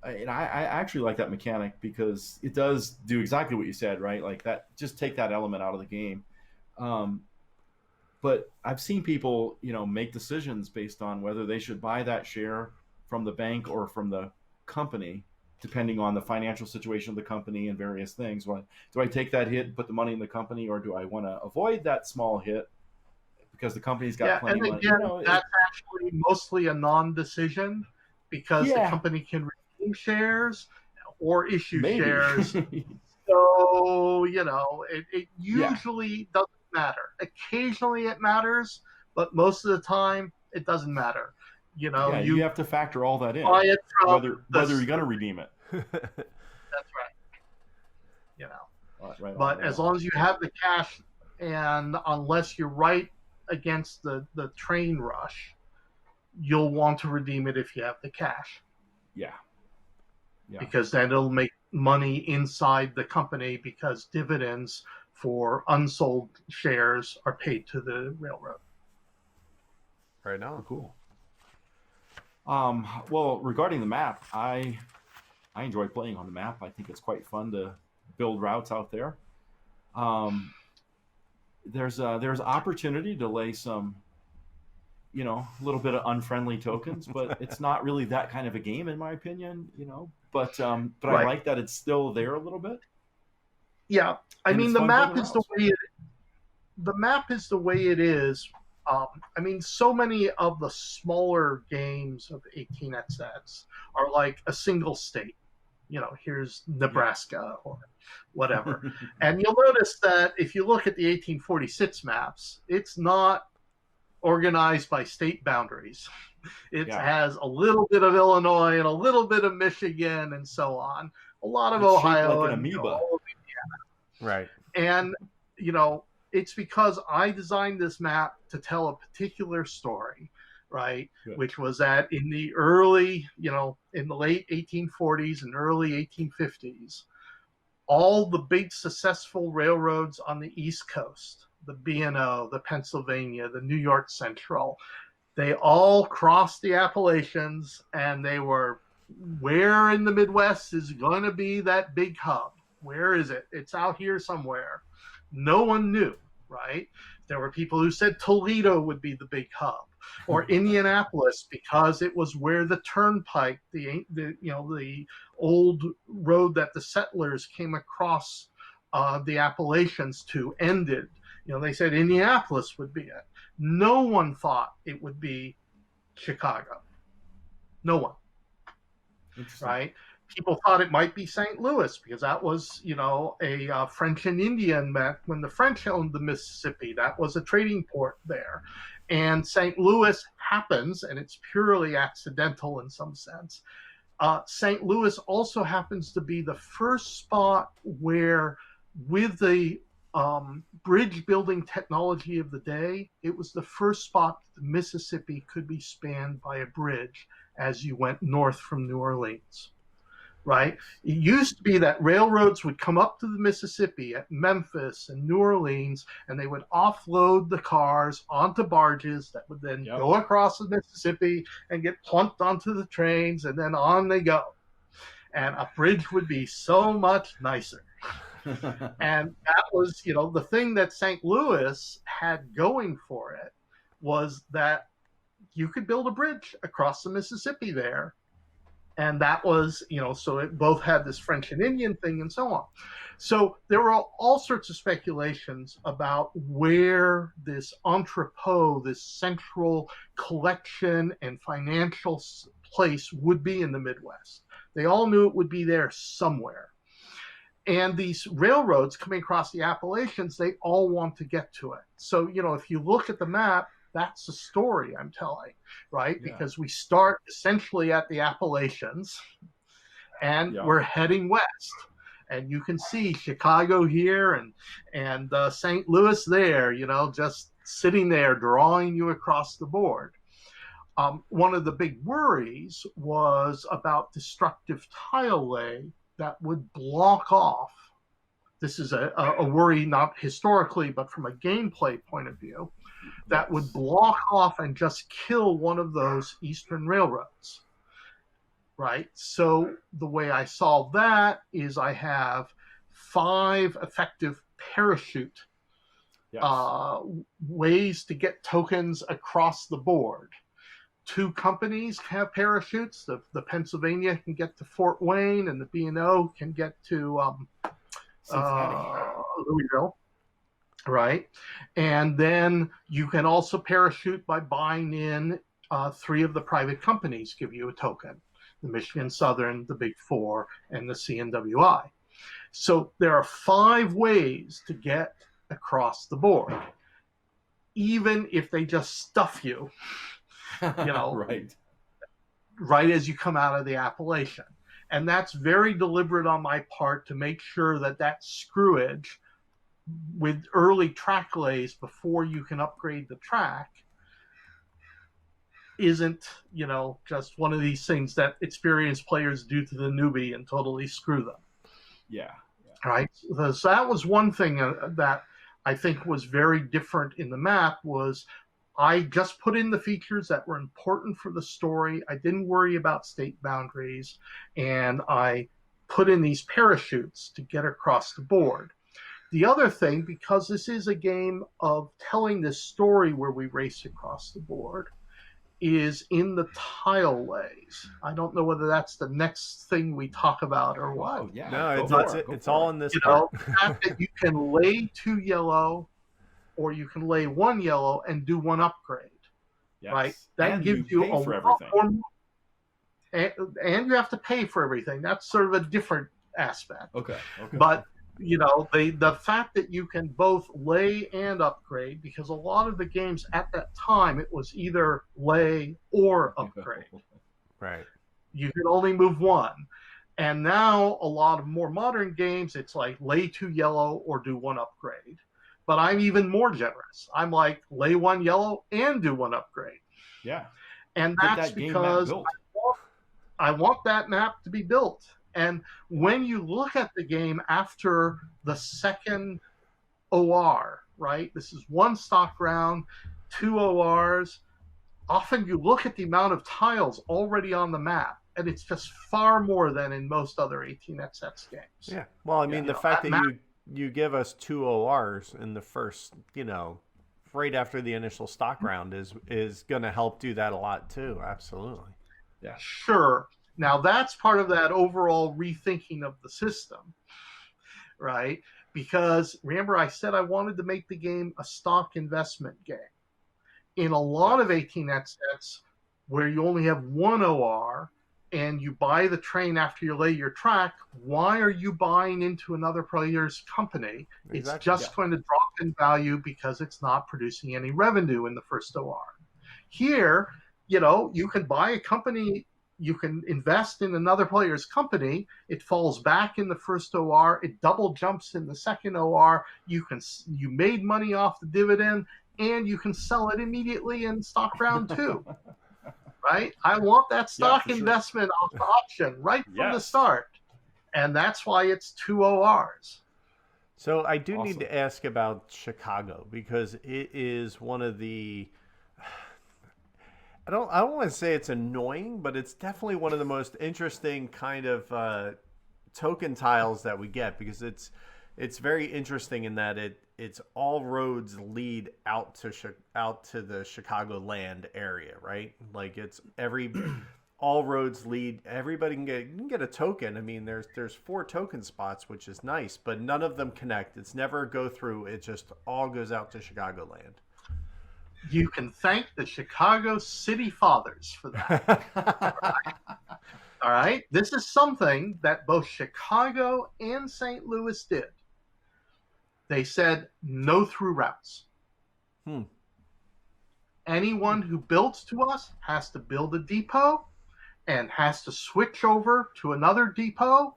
Speaker 2: and I actually like that mechanic because it does do exactly what you said, right? Like that, just take that element out of the game. Um, but I've seen people, make decisions based on whether they should buy that share from the bank or from the company, depending on the financial situation of the company and various things. Well, do I take that hit and put the money in the company, or do I want to avoid that small hit because the company's got
Speaker 3: Yeah,
Speaker 2: plenty
Speaker 3: and
Speaker 2: of money?
Speaker 3: again, that's actually mostly a non-decision because the
Speaker 2: Yeah,
Speaker 3: company can redeem shares or issue
Speaker 2: maybe.
Speaker 3: shares. So, it
Speaker 2: Yeah,
Speaker 3: usually doesn't matter. Occasionally it matters, but most of the time it doesn't matter.
Speaker 2: yeah. You
Speaker 3: You
Speaker 2: have to factor all that in,
Speaker 3: buy it from
Speaker 2: whether you're going to redeem it.
Speaker 3: that's right, you know.
Speaker 2: Right on,
Speaker 3: But
Speaker 2: right
Speaker 3: as
Speaker 2: on.
Speaker 3: long as you have the cash, and unless you're right against the train rush, you'll want to redeem it if you have the cash,
Speaker 2: Yeah, yeah.
Speaker 3: because then it'll make money inside the company because dividends for unsold shares are paid to the railroad.
Speaker 1: Right now.
Speaker 2: Cool. Well, regarding the map, I enjoy playing on the map. I think it's quite fun to build routes out there. Um, there's opportunity to lay some, a little bit of unfriendly tokens, but it's not really that kind of a game in my opinion. But I
Speaker 3: Right.
Speaker 2: like that it's still there a little bit,
Speaker 3: Yeah. I
Speaker 2: and
Speaker 3: mean,
Speaker 2: it's fun building routes.
Speaker 3: the map is the way it is. I mean, so many of the smaller games of 18xx are like a single state. Here's
Speaker 2: Yeah.
Speaker 3: Nebraska or whatever. And you'll notice that if you look at the 1846 maps, it's not organized by state boundaries. It
Speaker 2: Yeah.
Speaker 3: has a little bit of Illinois and a little bit of Michigan and so on, a lot of
Speaker 2: It's shaped like
Speaker 3: Ohio
Speaker 2: an
Speaker 3: and
Speaker 2: amoeba.
Speaker 3: all of
Speaker 1: Right.
Speaker 3: and you know it's because I designed this map to tell a particular story, right?
Speaker 2: Good.
Speaker 3: Which was that in the early, in the late 1840s and early 1850s, all the big successful railroads on the East Coast, the B&O, the Pennsylvania, the New York Central, they all crossed the Appalachians, and they were, where in the Midwest is going to be that big hub? Where is it? It's out here somewhere. No one knew, right? There were people who said Toledo would be the big hub, or Indianapolis, because it was where the turnpike, the old road that the settlers came across the Appalachians to, ended. They said Indianapolis would be it. No one thought it would be Chicago. No one.
Speaker 2: Interesting.
Speaker 3: Right? People thought it might be St. Louis because that was, a French and Indian met when the French owned the Mississippi. That was a trading port there. And St. Louis happens, and it's purely accidental in some sense. St. Louis also happens to be the first spot where, with the bridge building technology of the day, it was the first spot the Mississippi could be spanned by a bridge as you went north from New Orleans. Right? It used to be that railroads would come up to the Mississippi at Memphis and New Orleans, and they would offload the cars onto barges that would then go across the Mississippi and get plunked onto the trains, and then on they go. And a bridge would be so much nicer. And that was, the thing that St. Louis had going for it was that you could build a bridge across the Mississippi there. And that was, so it both had this French and Indian thing and so on. So there were all sorts of speculations about where this entrepot, this central collection and financial place would be in the Midwest. They all knew it would be there somewhere. And these railroads coming across the Appalachians, they all want to get to it. So, if you look at the map, that's the story I'm telling, right?
Speaker 2: Yeah.
Speaker 3: Because we start essentially at the Appalachians, and we're heading west. And you can see Chicago here and St. Louis there, just sitting there drawing you across the board. One of the big worries was about destructive tile lay that would block off. This is a worry not historically, but from a gameplay point of view, that would block off and just kill one of those eastern railroads. right? So the way I solve that is I have 5 effective parachute
Speaker 2: Yes.
Speaker 3: ways to get tokens across the board. 2 companies have parachutes. The Pennsylvania can get to Fort Wayne, and the B&O can get to
Speaker 2: Cincinnati.
Speaker 3: Louisville, right? And then you can also parachute by buying in 3 of the private companies give you a token: the Michigan Southern, the Big Four, and the CNWI. So there are 5 ways to get across the board, even if they just stuff you,
Speaker 2: Right.
Speaker 3: right as you come out of the Appalachian. And that's very deliberate on my part to make sure that screwage with early track lays before you can upgrade the track isn't, just one of these things that experienced players do to the newbie and totally screw them.
Speaker 2: Yeah.
Speaker 3: Right. So that was one thing that I think was very different in the map. Was I just put in the features that were important for the story. I didn't worry about state boundaries, and I put in these parachutes to get across the board. The other thing, because this is a game of telling this story where we race across the board, is in the tile lays. I don't know whether that's the next thing we talk about or what.
Speaker 2: Oh, yeah.
Speaker 1: No, it's all in this part.
Speaker 3: The fact that you can lay 2 yellow, or you can lay 1 yellow and do 1 upgrade.
Speaker 2: Yes.
Speaker 3: Right? That
Speaker 2: and
Speaker 3: gives you a
Speaker 2: for
Speaker 3: lot
Speaker 2: everything.
Speaker 3: more, and you have to pay for everything. That's sort of a different aspect.
Speaker 2: Okay.
Speaker 3: But the fact that you can both lay and upgrade, because a lot of the games at that time it was either lay or upgrade.
Speaker 1: Right.
Speaker 3: You could only move 1. And now a lot of more modern games, it's like lay 2 yellow or do 1 upgrade. But I'm even more generous. I'm like lay 1 yellow and do 1 upgrade.
Speaker 2: Yeah.
Speaker 3: And that's because I want that map to be built. And when you look at the game after the second OR, right? This is 1 stock round, 2 ORs. Often you look at the amount of tiles already on the map, and it's just far more than in most other 18xx games.
Speaker 1: Yeah. Well, I mean, the fact that you give us 2 ORs in the first, right after the initial stock round is going to help do that a lot too. Absolutely.
Speaker 2: Yeah.
Speaker 3: Sure. Now that's part of that overall rethinking of the system, right? Because remember, I said I wanted to make the game a stock investment game. In a lot of 18xx, where you only have 1 OR and you buy the train after you lay your track, why are you buying into another player's company?
Speaker 1: Exactly,
Speaker 3: it's just going to drop in value because it's not producing any revenue in the first OR. Here, you can buy a company. You can invest in another player's company. It falls back in the first OR. It double jumps in the second OR. You made money off the dividend, and you can sell it immediately in stock round 2. Right? I want that stock investment off the option right from the start, and that's why it's 2 ORs.
Speaker 1: So I do need to ask about Chicago, because it is one of the. I don't want to say it's annoying, but it's definitely one of the most interesting kind of token tiles that we get, because it's very interesting in that it's all roads lead out to the Chicagoland area, right? Like it's all roads lead. Everybody can get a token. I mean, there's 4 token spots, which is nice, but none of them connect. It's never go through. It just all goes out to Chicagoland.
Speaker 3: You can thank the Chicago City Fathers for that. All right? This is something that both Chicago and St. Louis did. They said no through routes. Anyone who builds to us has to build a depot and has to switch over to another depot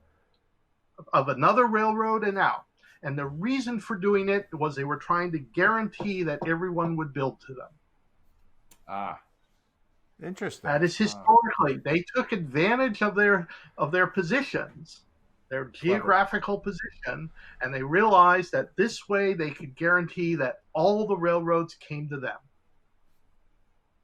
Speaker 3: of another railroad and out. And the reason for doing it was they were trying to guarantee that everyone would build to them.
Speaker 1: Interesting.
Speaker 3: That is historically. They took advantage of their positions, their geographical position, and they realized that this way they could guarantee that all the railroads came to them.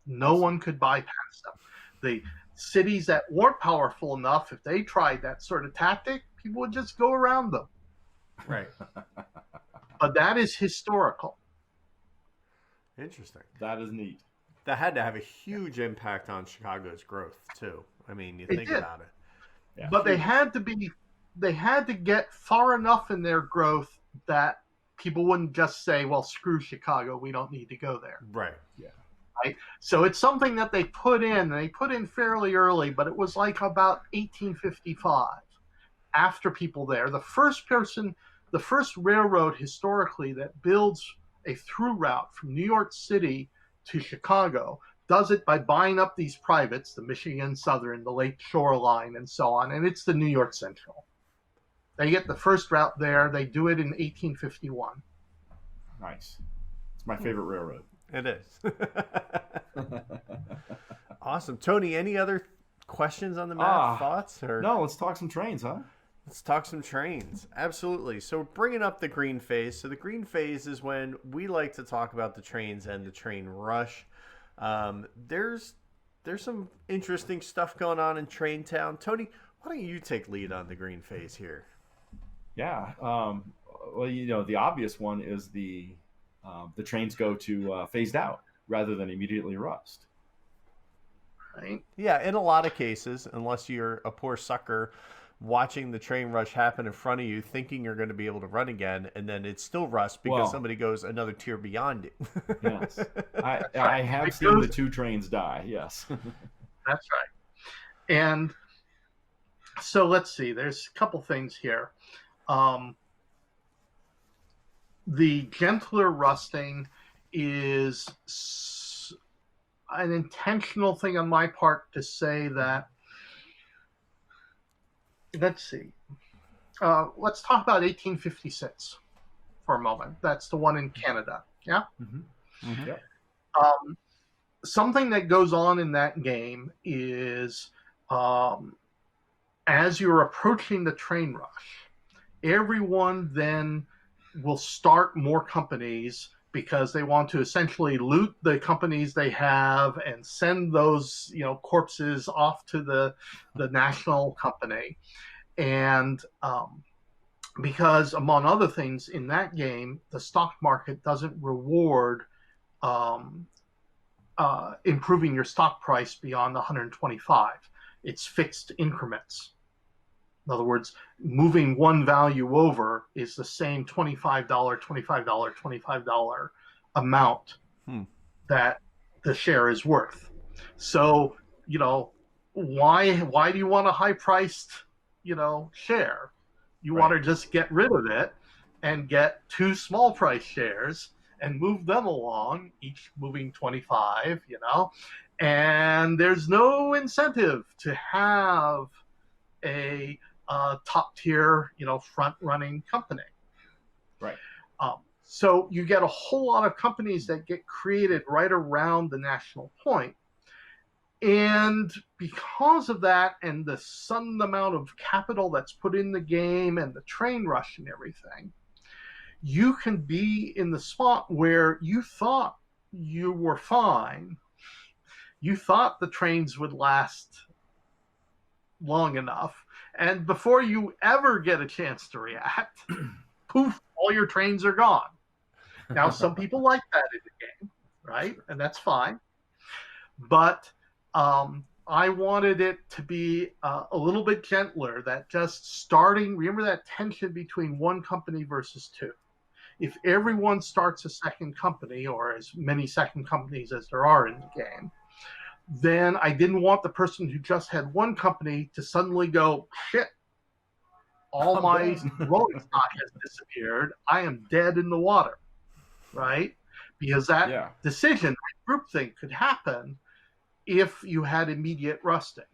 Speaker 3: No one could bypass them. cities that weren't powerful enough, if they tried that sort of tactic, people would just go around them.
Speaker 1: Right.
Speaker 3: But that is historical.
Speaker 1: Interesting.
Speaker 2: That is neat.
Speaker 1: That had to have a huge impact on Chicago's growth too. I mean, you think
Speaker 3: did.
Speaker 1: about it.
Speaker 2: Yeah.
Speaker 3: But they had to get far enough in their growth that people wouldn't just say, well, screw Chicago, we don't need to go there.
Speaker 1: Right.
Speaker 2: Yeah.
Speaker 3: Right? So it's something that they put in, and they put in fairly early, but it was like about 1855 after people there. The first railroad historically that builds a through route from New York City to Chicago does it by buying up these privates, the Michigan Southern, the Lake Shore Line, and so on, and it's the New York Central. They get the first route there. They do it in 1851.
Speaker 2: Nice. It's my favorite railroad.
Speaker 1: It is. Awesome. Tony, any other questions on the map? Thoughts? Or
Speaker 2: No, let's talk some trains, huh?
Speaker 1: Let's talk some trains. Absolutely. So bringing up the green phase. So the green phase is when we like to talk about the trains and the train rush. There's some interesting stuff going on in Train Town. Tony, why don't you take lead on the green phase here?
Speaker 2: Yeah. Well, the obvious one is the trains go to phased out rather than immediately rust.
Speaker 3: Right?
Speaker 1: Yeah, in a lot of cases, unless you're a poor sucker watching the train rush happen in front of you, thinking you're going to be able to run again, and then it's still rust because somebody goes another tier beyond it.
Speaker 2: Yes. I have seen the two trains die, yes.
Speaker 3: That's right. And so let's see, there's a couple things here. The gentler rusting is an intentional thing on my part to say that, let's see, let's talk about 1856 for a moment. That's the one in Canada. Yeah?
Speaker 2: Mm-hmm. Mm-hmm. Yep.
Speaker 3: Something that goes on in that game is as you're approaching the train rush, everyone then will start more companies because they want to essentially loot the companies they have and send those corpses off to the national company. And because, among other things, in that game, the stock market doesn't reward improving your stock price beyond 125. It's fixed increments. In other words, moving one value over is the same $25 amount that the share is worth. So, why do you want a high-priced, share? You want to just get rid of it and get two small-price shares and move them along, each moving 25, and there's no incentive to have a top tier, front running company.
Speaker 2: Right.
Speaker 3: So you get a whole lot of companies that get created right around the national point. And because of that and the sudden amount of capital that's put in the game and the train rush and everything, you can be in the spot where you thought you were fine. You thought the trains would last long enough. And before you ever get a chance to react, poof, all your trains are gone. Now, some people like that in the game, right? And that's fine. But I wanted it to be a little bit gentler, that just starting, remember that tension between one company versus two. If everyone starts a second company, or as many second companies as there are in the game, then I didn't want the person who just had one company to suddenly go, shit, all my rolling stock has disappeared. I am dead in the water, right? Because that decision, that groupthink could happen if you had immediate rusting,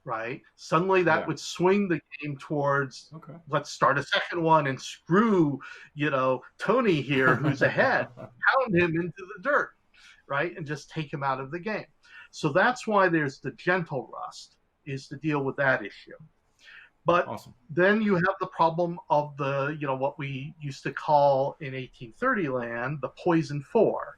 Speaker 3: right? Suddenly that would swing the game towards, let's start a second one and screw, Tony here who's ahead, pound him into the dirt, right? And just take him out of the game. So that's why there's the gentle rust, is to deal with that issue. But then you have the problem of the, what we used to call in 1830 land, the poison four,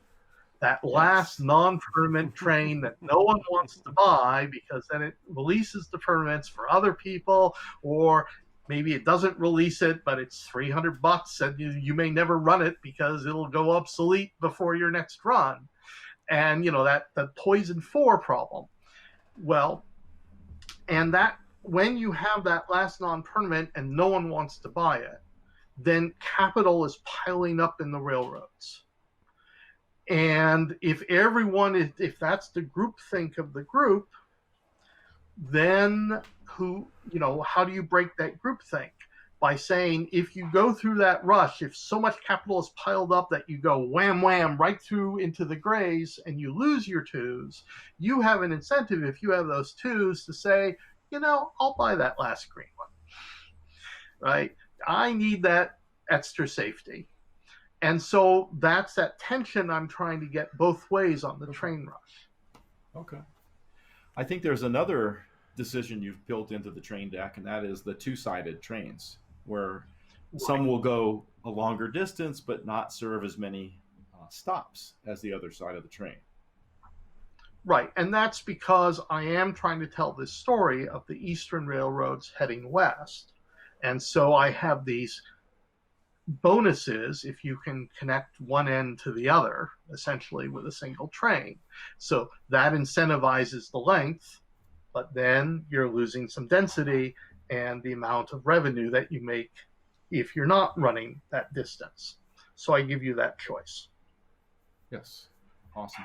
Speaker 3: that last non-tournament train that no one wants to buy, because then it releases the tournaments for other people, or maybe it doesn't release it, but it's $300 and you may never run it because it'll go obsolete before your next run. And, that the Poison 4 problem. Well, and that when you have that last non-tournament and no one wants to buy it, then capital is piling up in the railroads. And if that's the groupthink of the group, then how do you break that groupthink? By saying, if you go through that rush, if so much capital is piled up that you go wham, wham, right through into the grays and you lose your twos, you have an incentive, if you have those twos, to say, I'll buy that last green one, right? I need that extra safety. And so that's that tension I'm trying to get both ways on the train rush.
Speaker 2: Okay. I think there's another decision you've built into the train deck, and that is the two-sided trains, where some will go a longer distance but not serve as many stops as the other side of the train.
Speaker 3: Right, and that's because I am trying to tell this story of the Eastern railroads heading west. And so I have these bonuses if you can connect one end to the other, essentially with a single train. So that incentivizes the length, but then you're losing some density and the amount of revenue that you make if you're not running that distance. So I give you that choice.
Speaker 2: Yes. Awesome.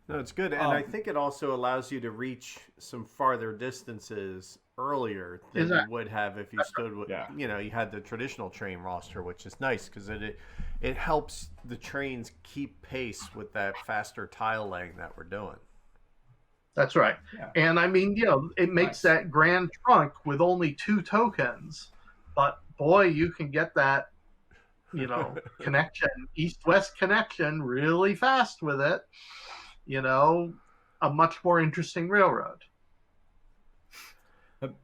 Speaker 1: No, it's good. And I think it also allows you to reach some farther distances earlier than you would have if you stood with, you had the traditional train roster, which is nice because it helps the trains keep pace with that faster tile laying that we're doing.
Speaker 3: That's right. Yeah. And I mean, it makes that grand trunk with only 2 tokens, but boy, you can get that, connection, east-west connection really fast with it. A much more interesting railroad.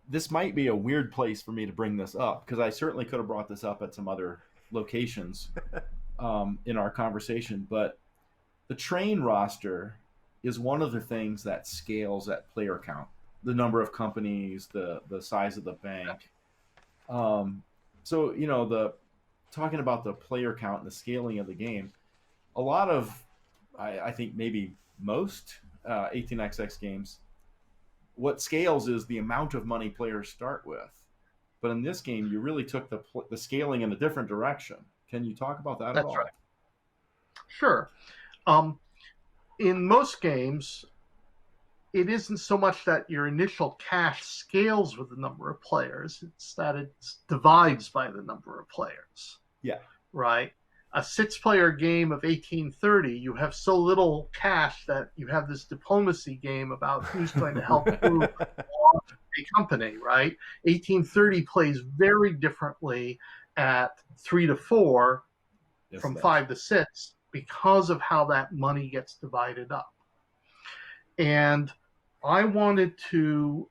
Speaker 2: This might be a weird place for me to bring this up, because I certainly could have brought this up at some other locations in our conversation, but the train roster is one of the things that scales at player count, the number of companies, the size of the bank. So, talking about the player count and the scaling of the game, a lot of, I think maybe most 18xx games, what scales is the amount of money players start with. But in this game, you really took the scaling in a different direction. Can you talk about that at all?
Speaker 3: That's right. Sure. In most games, it isn't so much that your initial cash scales with the number of players. It's that it divides by the number of players.
Speaker 2: Yeah.
Speaker 3: Right? A 6-player game of 1830, you have so little cash that you have this diplomacy game about who's going to help who launch a company, right? 1830 plays very differently at 3 to 4 from 5 to 6 because of how that money gets divided up. And I wanted to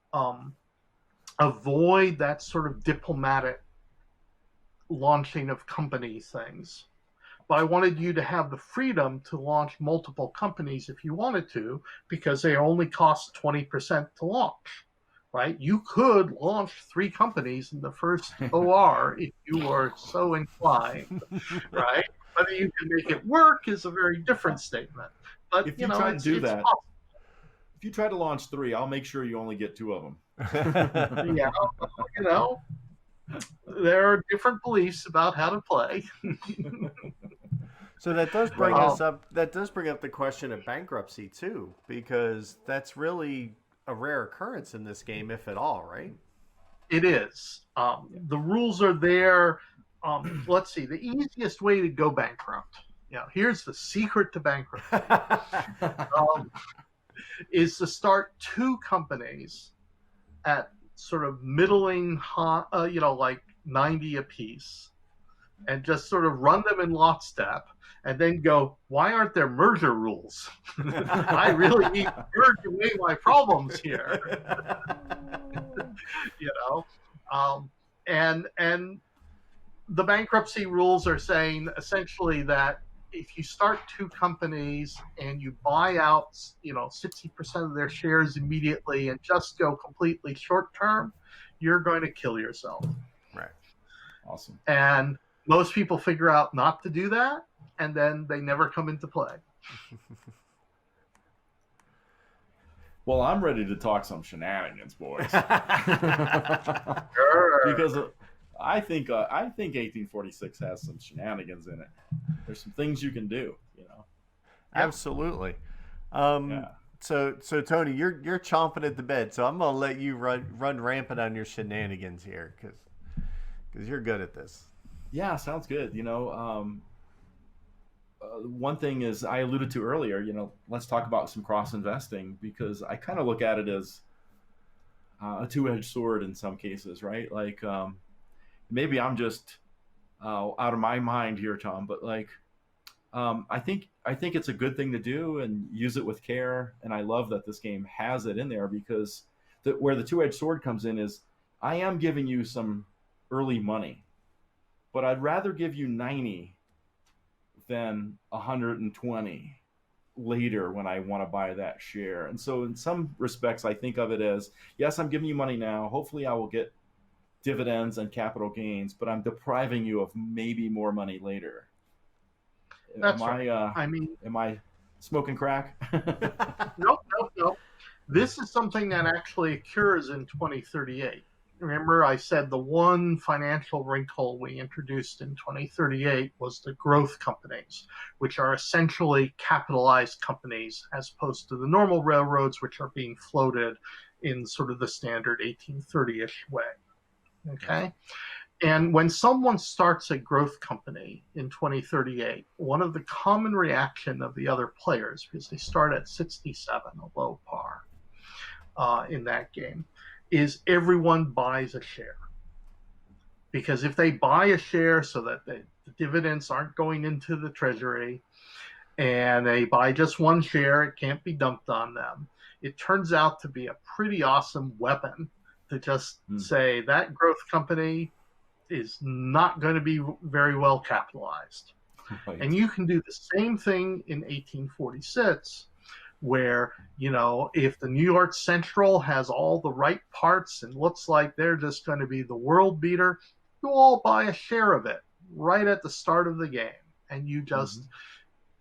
Speaker 3: avoid that sort of diplomatic launching of company things. But I wanted you to have the freedom to launch multiple companies if you wanted to, because they only cost 20% to launch, right? You could launch 3 companies in the first OR if you were so inclined, right? Whether you can make it work is a very different statement. But
Speaker 2: if you try to do that, possible. If you try to launch 3, I'll make sure you only get 2 of them.
Speaker 3: Yeah, there are different beliefs about how to play.
Speaker 1: So that does bring us up. That does bring up the question of bankruptcy too, because that's really a rare occurrence in this game, if at all, right?
Speaker 3: It is. The rules are there. Let's see. The easiest way to go bankrupt. Here's the secret to bankruptcy. Is to start 2 companies at sort of middling, like 90 apiece, and just sort of run them in lockstep, and then go, why aren't there merger rules? I really need to merge away my problems here. And the bankruptcy rules are saying essentially that if you start two companies and you buy out, 60% of their shares immediately and just go completely short term, you're going to kill yourself.
Speaker 1: Right.
Speaker 2: Awesome.
Speaker 3: And most people figure out not to do that, and then they never come into play.
Speaker 2: Well, I'm ready to talk some shenanigans, boys.
Speaker 3: Sure.
Speaker 2: Because I think 1846 has some shenanigans in it. There's some things you can do,
Speaker 1: Absolutely.
Speaker 2: Yeah.
Speaker 1: So Tony, you're chomping at the bit, so I'm gonna let you run rampant on your shenanigans here, because you're good at this.
Speaker 2: Yeah, sounds good. One thing is I alluded to earlier. Let's talk about some cross investing, because I kind of look at it as a two-edged sword in some cases, right? Like maybe I'm just out of my mind here, Tom, but like I think it's a good thing to do and use it with care. And I love that this game has it in there, because where the two-edged sword comes in is I am giving you some early money, but I'd rather give you 90 than 120 later when I want to buy that share. And so in some respects, I think of it as, yes, I'm giving you money now. Hopefully I will get dividends and capital gains, but I'm depriving you of maybe more money later.
Speaker 3: That's right.
Speaker 2: Am I smoking crack?
Speaker 3: Nope. This is something that actually occurs in 2038. Remember, I said the one financial wrinkle we introduced in 2038 was the growth companies, which are essentially capitalized companies as opposed to the normal railroads, which are being floated in sort of the standard 1830-ish way. Okay? And when someone starts a growth company in 2038, one of the common reaction of the other players, because they start at 67, a low par in that game, is everyone buys a share. Because if they buy a share so that the dividends aren't going into the treasury, and they buy just one share, it can't be dumped on them. It turns out to be a pretty awesome weapon to just say that growth company is not going to be very well capitalized. Right. And you can do the same thing in 1846, where, if the New York Central has all the right parts and looks like they're just going to be the world beater, you all buy a share of it right at the start of the game. And you just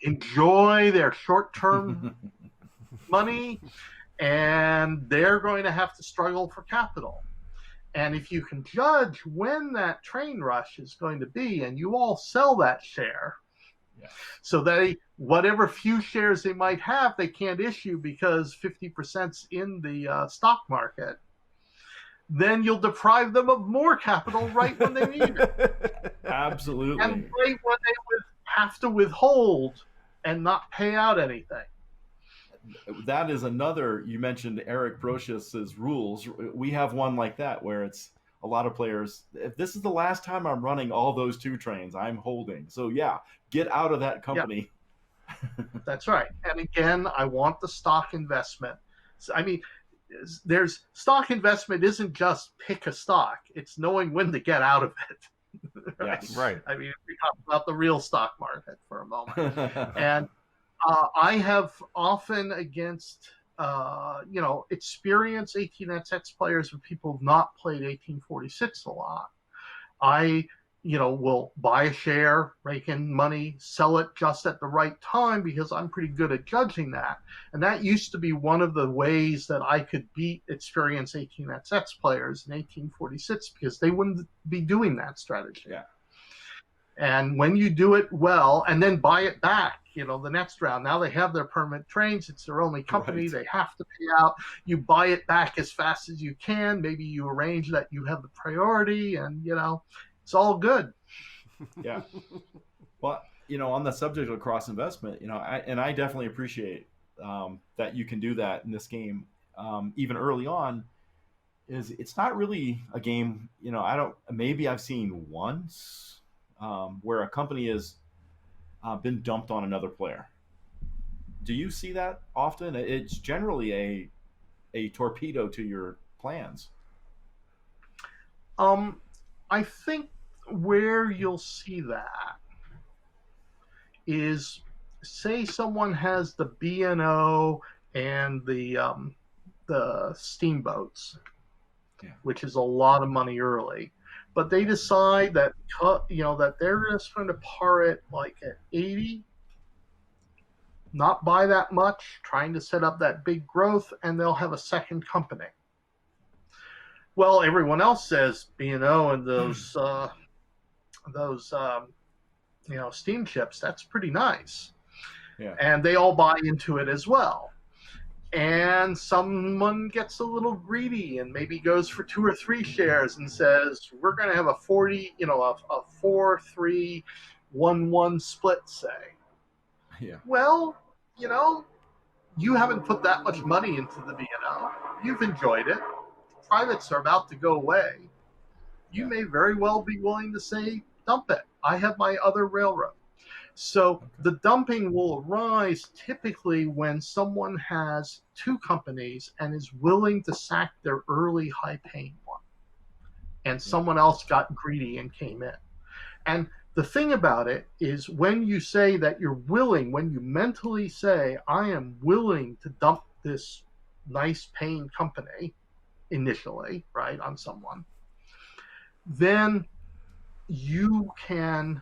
Speaker 3: enjoy their short-term money, and they're going to have to struggle for capital. And if you can judge when that train rush is going to be, and you all sell that share, so that whatever few shares they might have, they can't issue because 50%'s in the stock market, then you'll deprive them of more capital right when they need it.
Speaker 2: Absolutely.
Speaker 3: And right when they have to withhold and not pay out anything.
Speaker 2: That is another, you mentioned Eric Brocius's rules. We have one like that where it's a lot of players, if this is the last time I'm running all those two trains, I'm holding. So yeah, get out of that company.
Speaker 3: Yeah. That's right. And again, I want the stock investment. I mean, there's stock investment isn't just pick a stock. It's knowing when to get out of it.
Speaker 1: Right? Yes, right.
Speaker 3: I mean, if we talk about the real stock market for a moment. And I have often against, experienced 18XX players and people who've not played 1846 a lot. I, will buy a share, rake in money, sell it just at the right time because I'm pretty good at judging that. And that used to be one of the ways that I could beat experienced 18XX players in 1846 because they wouldn't be doing that strategy.
Speaker 2: Yeah.
Speaker 3: And when you do it well and then buy it back, the next round, now they have their permanent trains. It's their only company. Right. They have to pay out. You buy it back as fast as you can. Maybe you arrange that you have the priority and, it's all good.
Speaker 2: Yeah. Well, on the subject of cross investment, I definitely appreciate that you can do that in this game. Even early on, it's not really a game, maybe I've seen once where a company has been dumped on another player. Do you see that often? It's generally a torpedo to your plans.
Speaker 3: I think where you'll see that is, say someone has the B&O and the steamboats, which is a lot of money early, but they decide that that they're just going to par it like at 80, not buy that much, trying to set up that big growth, and they'll have a second company. Well, everyone else says B&O and those steamships, that's pretty nice.
Speaker 2: Yeah.
Speaker 3: And they all buy into it as well. And someone gets a little greedy and maybe goes for 2 or 3 shares and says, we're going to have a 4-3-1-1 split, say.
Speaker 2: Yeah.
Speaker 3: Well, you haven't put that much money into the B&O. You've enjoyed it. Privates are about to go away. You may very well be willing to say, dump it. I have my other railroad. So the dumping will arise typically when someone has 2 companies and is willing to sack their early high-paying one. And someone else got greedy and came in. And the thing about it is when you say that you're willing, when you mentally say, I am willing to dump this nice paying company initially, right, on someone, then you can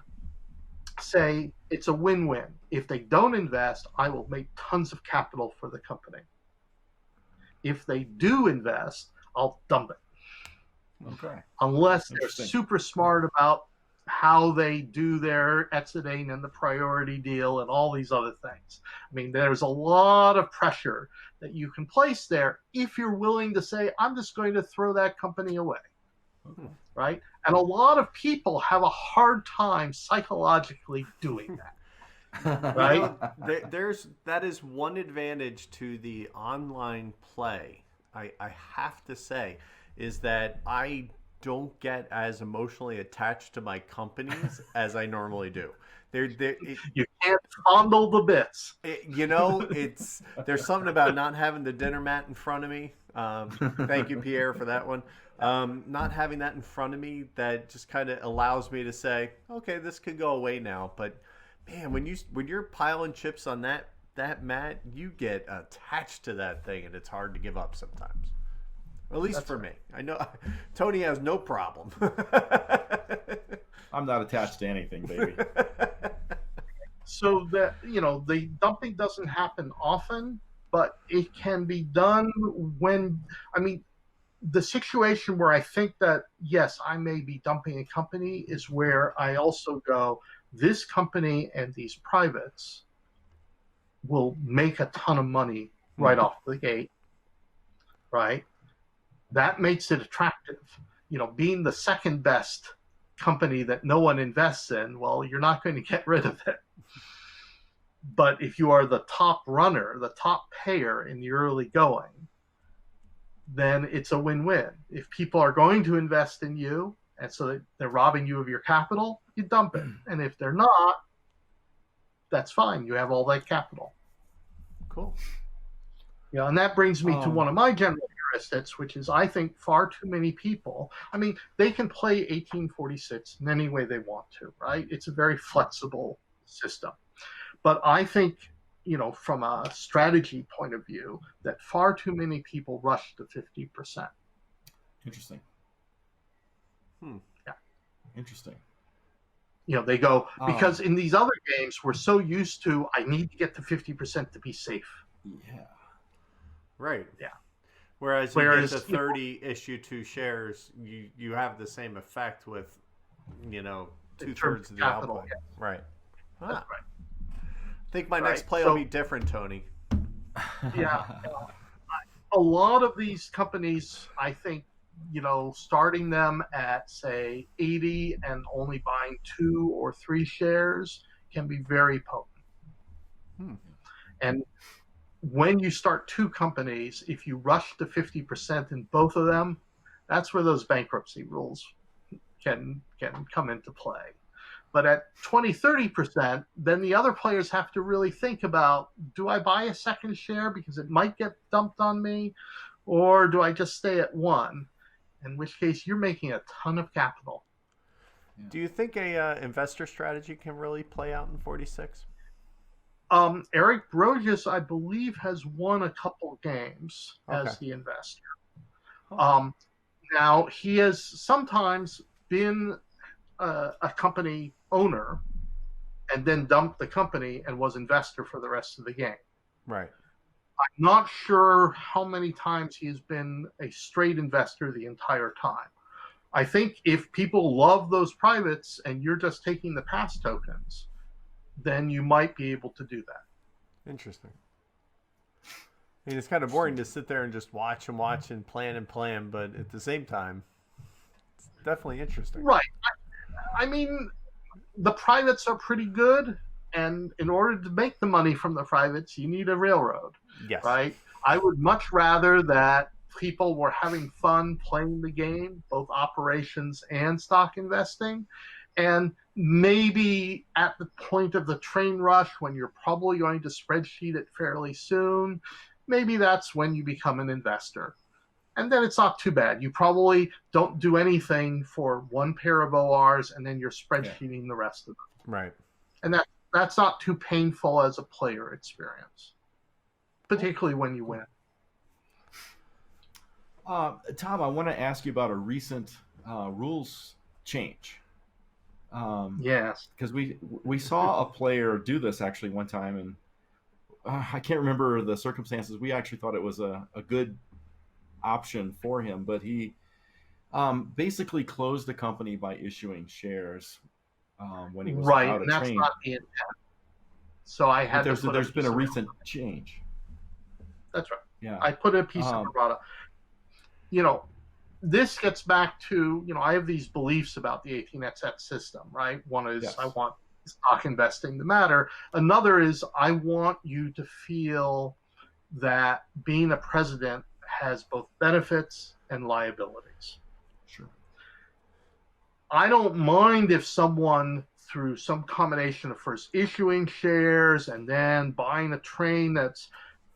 Speaker 3: say it's a win-win. If they don't invest, I will make tons of capital for the company. If they do invest, I'll dump it.
Speaker 2: Okay.
Speaker 3: Unless they're super smart about how they do their exiting and the priority deal and all these other things. I mean, there's a lot of pressure that you can place there if you're willing to say, I'm just going to throw that company away.
Speaker 2: Okay.
Speaker 3: Right? And a lot of people have a hard time psychologically doing that. Right?
Speaker 1: That is one advantage to the online play, I have to say, is that I don't get as emotionally attached to my companies as I normally do.
Speaker 3: You can't fondle the bits.
Speaker 1: There's something about not having the dinner mat in front of me. Thank you, Pierre, for that one. Not having that in front of me, that just kind of allows me to say, okay, this could go away now. But man, when you're piling chips on that mat, you get attached to that thing, and it's hard to give up sometimes. At least for me. I know Tony has no problem.
Speaker 2: I'm not attached to anything, baby.
Speaker 3: So that, the dumping doesn't happen often, but it can be done when, the situation where I think that, yes, I may be dumping a company is where I also go, this company and these privates will make a ton of money right off the gate, right? That makes it attractive. Being the second best company that no one invests in, well, you're not going to get rid of it. But if you are the top runner, the top payer in the early going, then it's a win-win. If people are going to invest in you, and so they're robbing you of your capital, you dump it. And if they're not, that's fine. You have all that capital.
Speaker 1: Cool.
Speaker 3: And that brings me to one of my general heuristics, which is I think far too many people, they can play 1846 in any way they want to, right? It's a very flexible system. But I think, from a strategy point of view, that far too many people rush to 50%.
Speaker 2: Interesting.
Speaker 3: Yeah.
Speaker 2: Interesting.
Speaker 3: They go, because in these other games, we're so used to, I need to get to 50% to be safe.
Speaker 2: Yeah.
Speaker 1: Right.
Speaker 3: Yeah.
Speaker 1: Whereas you get to 30 issue 2 shares, you have the same effect with, 2/3 of the
Speaker 3: capital,
Speaker 1: output.
Speaker 3: yes.
Speaker 1: Right.
Speaker 3: That's right.
Speaker 1: I think my next play will be different, Tony.
Speaker 3: Yeah. A lot of these companies, I think, starting them at, say, 80 and only buying 2 or 3 shares can be very potent. And when you start 2 companies, if you rush to 50% in both of them, that's where those bankruptcy rules can come into play. But at 20, 30%, then the other players have to really think about, do I buy a second share because it might get dumped on me? Or do I just stay at 1? In which case, you're making a ton of capital.
Speaker 1: Do you think a investor strategy can really play out in 46?
Speaker 3: Eric Brogius, I believe, has won a couple games as the investor. Now, he has sometimes been a company owner and then dumped the company and was investor for the rest of the game.
Speaker 1: Right.
Speaker 3: I'm not sure how many times he's been a straight investor the entire time. I think if people love those privates and you're just taking the pass tokens, then you might be able to do that.
Speaker 1: Interesting. I mean, it's kind of boring to sit there and just watch and plan, but at the same time, it's definitely interesting.
Speaker 3: Right. I mean, the privates are pretty good, and in order to make the money from the privates, you need a railroad.
Speaker 1: Yes.
Speaker 3: Right? I would much rather that people were having fun playing the game, both operations and stock investing, and maybe at the point of the train rush when you're probably going to spreadsheet it fairly soon, maybe that's when you become an investor. And then it's not too bad. You probably don't do anything for one pair of ORs, and then you're spreadsheeting the rest of them.
Speaker 1: Right.
Speaker 3: And that's not too painful as a player experience, particularly when you win.
Speaker 2: Tom, I want to ask you about a recent rules change.
Speaker 3: Yes.
Speaker 2: Because we saw a player do this actually one time, and I can't remember the circumstances. We actually thought it was a good option for him, but he basically closed the company by issuing shares when he was
Speaker 3: right,
Speaker 2: out of
Speaker 3: and that's
Speaker 2: train.
Speaker 3: not the intent. So I had
Speaker 2: there's been a recent change.
Speaker 3: That's right.
Speaker 2: Yeah,
Speaker 3: I put a piece of errata. This gets back to, I have these beliefs about the 18xx system, right? One is I want stock investing to matter. Another is I want you to feel that being a president has both benefits and liabilities.
Speaker 2: Sure.
Speaker 3: I don't mind if someone, through some combination of first issuing shares and then buying a train that's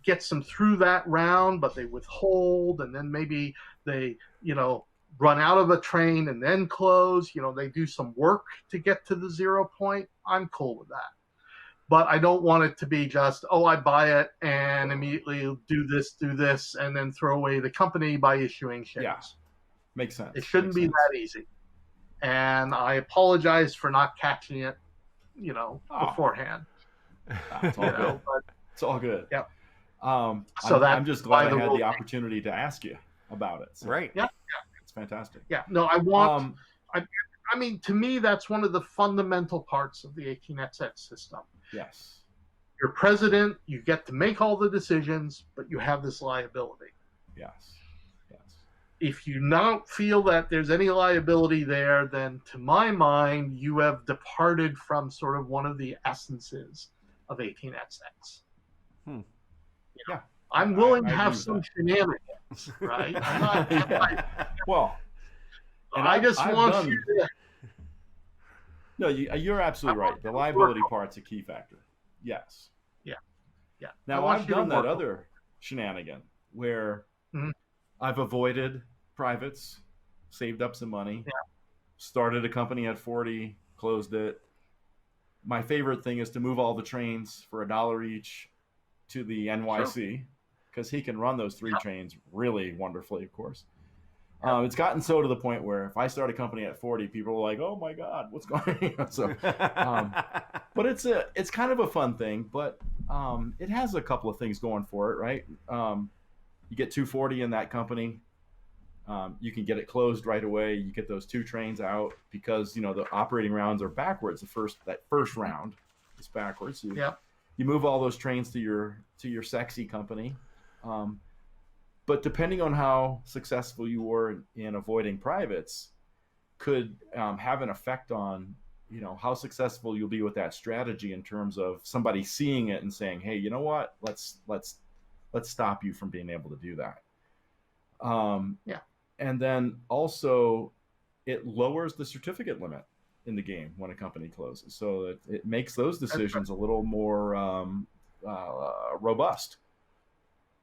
Speaker 3: gets them through that round, but they withhold, and then maybe they, run out of a train and then close. They do some work to get to the 0 point. I'm cool with that. But I don't want it to be just, I buy it and immediately do this, and then throw away the company by issuing shares.
Speaker 2: Yeah, makes sense.
Speaker 3: It shouldn't be that easy. And I apologize for not catching it, beforehand.
Speaker 2: It's all good. It's all good.
Speaker 3: Yeah.
Speaker 2: I'm just glad I had the opportunity to ask you about it. So.
Speaker 1: Right.
Speaker 3: Yeah.
Speaker 2: It's fantastic.
Speaker 3: Yeah. No, I want. I mean, to me, that's one of the fundamental parts of the 18xx system.
Speaker 2: Yes.
Speaker 3: You're president. You get to make all the decisions, but you have this liability.
Speaker 2: Yes.
Speaker 3: If you don't feel that there's any liability there, then to my mind, you have departed from sort of one of the essences of 18xx.
Speaker 2: Yeah.
Speaker 3: I'm willing to have some shenanigans, right? I'm not,
Speaker 2: well,
Speaker 3: I just want you to...
Speaker 2: No, you're absolutely right. The liability part's a key factor. Yes.
Speaker 3: Yeah.
Speaker 2: Now, I've done that other shenanigan where I've avoided privates, saved up some money, started a company at 40, closed it. My favorite thing is to move all the trains for $1 each to the NYC, because he can run those 3 trains really wonderfully, of course. It's gotten so to the point where if I start a company at 40, people are like, "Oh my God, what's going on?" So, but it's kind of a fun thing. But it has a couple of things going for it, right? You get 240 in that company. You can get it closed right away. You get those 2 trains out because the operating rounds are backwards. That first round is backwards. You move all those trains to your sexy company. But depending on how successful you were in avoiding privates could have an effect on, how successful you'll be with that strategy in terms of somebody seeing it and saying, "Hey, you know what? Let's stop you from being able to do that." And then also it lowers the certificate limit in the game when a company closes. So it makes those decisions a little more robust.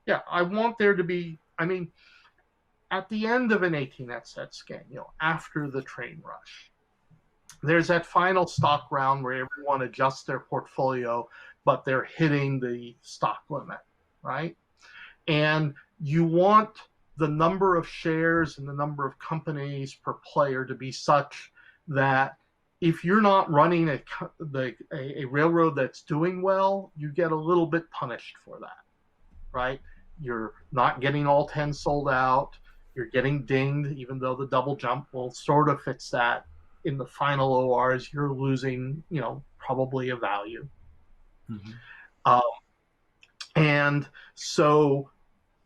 Speaker 3: Yeah, I want there to be, at the end of an 18xx game, after the train rush, there's that final stock round where everyone adjusts their portfolio but they're hitting the stock limit, right? And you want the number of shares and the number of companies per player to be such that if you're not running a railroad that's doing well, you get a little bit punished for that, right? You're not getting all 10 sold out. You're getting dinged, even though the double jump will sort of fix that. In the final ORs, you're losing, probably a value.
Speaker 2: Mm-hmm.
Speaker 3: And so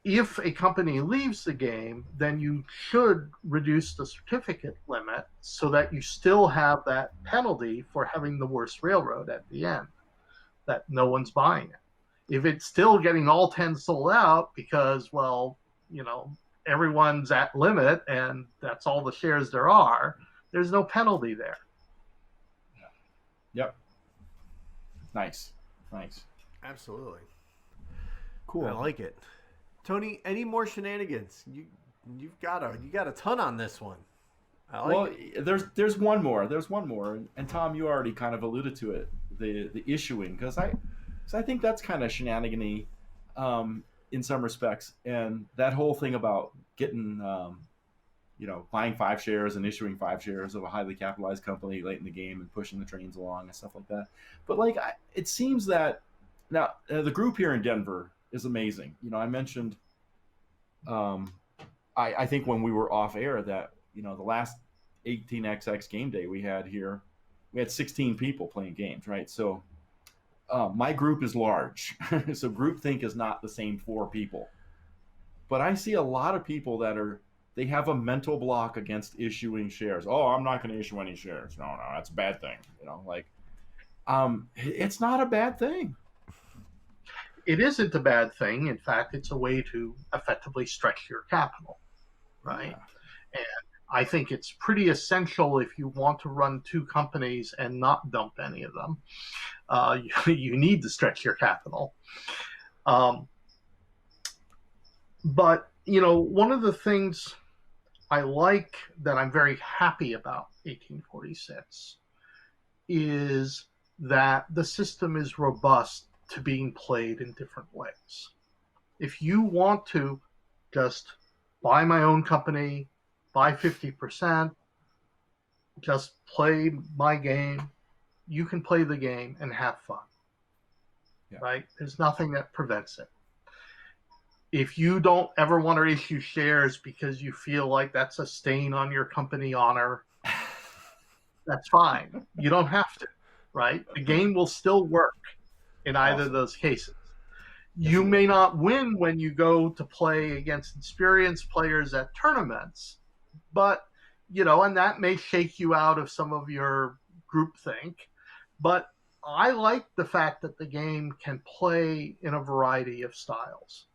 Speaker 3: if a company leaves the game, then you should reduce the certificate limit so that you still have that penalty for having the worst railroad at the end, that no one's buying it. If it's still getting all 10 sold out because, everyone's at limit and that's all the shares there are, there's no penalty there.
Speaker 2: Yep. Nice.
Speaker 1: Absolutely.
Speaker 2: Cool.
Speaker 1: I like it. Tony, any more shenanigans? You've got a ton on this one.
Speaker 2: There's one more. And Tom, you already kind of alluded to it, the issuing, because I think that's kind of shenanigan-y in some respects, and that whole thing about getting buying 5 shares and issuing 5 shares of a highly capitalized company late in the game and pushing the trains along and stuff like that. But it seems that now the group here in Denver is amazing. I mentioned, I think when we were off air that, the last 18xx game day we had here, we had 16 people playing games, right? So my group is large. So groupthink is not the same 4 people. But I see a lot of people that they have a mental block against issuing shares. Oh, I'm not going to issue any shares. No, that's a bad thing. It's not a bad thing.
Speaker 3: It isn't a bad thing. In fact, it's a way to effectively stretch your capital, right? Yeah. And I think it's pretty essential if you want to run 2 companies and not dump any of them. You need to stretch your capital. But, one of the things I like that I'm very happy about 1846 is that the system is robust to being played in different ways. If you want to just buy my own company, buy 50%, just play my game, you can play the game and have fun, right? There's nothing that prevents it. If you don't ever want to issue shares because you feel like that's a stain on your company honor, that's fine. You don't have to, right? The game will still work in either of those cases. You may not win when you go to play against experienced players at tournaments, but, and that may shake you out of some of your groupthink. But I like the fact that the game can play in a variety of styles.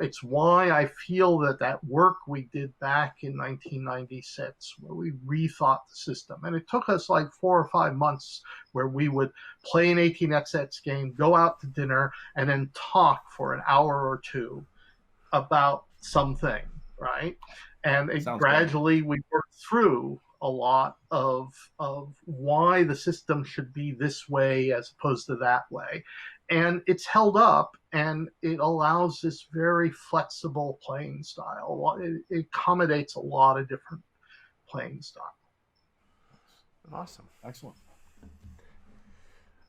Speaker 3: It's why I feel that work we did back in 1996, where we rethought the system. And it took us like 4 or 5 months where we would play an 18xx game, go out to dinner, and then talk for an hour or 2 about something, right? And gradually we worked through a lot of why the system should be this way as opposed to that way. And it's held up, and it allows this very flexible playing style. It accommodates a lot of different playing styles.
Speaker 1: Awesome.
Speaker 2: Excellent.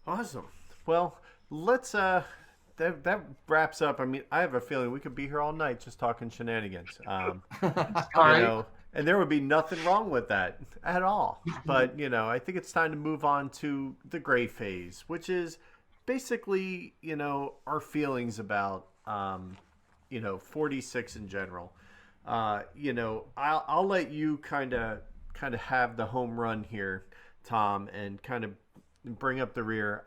Speaker 1: Awesome. Well, let's that wraps up. I mean, I have a feeling we could be here all night just talking shenanigans. And there would be nothing wrong with that at all. But, I think it's time to move on to the gray phase, which is basically, our feelings about, 46 in general. I'll let you kind of have the home run here, Tom, and kind of bring up the rear.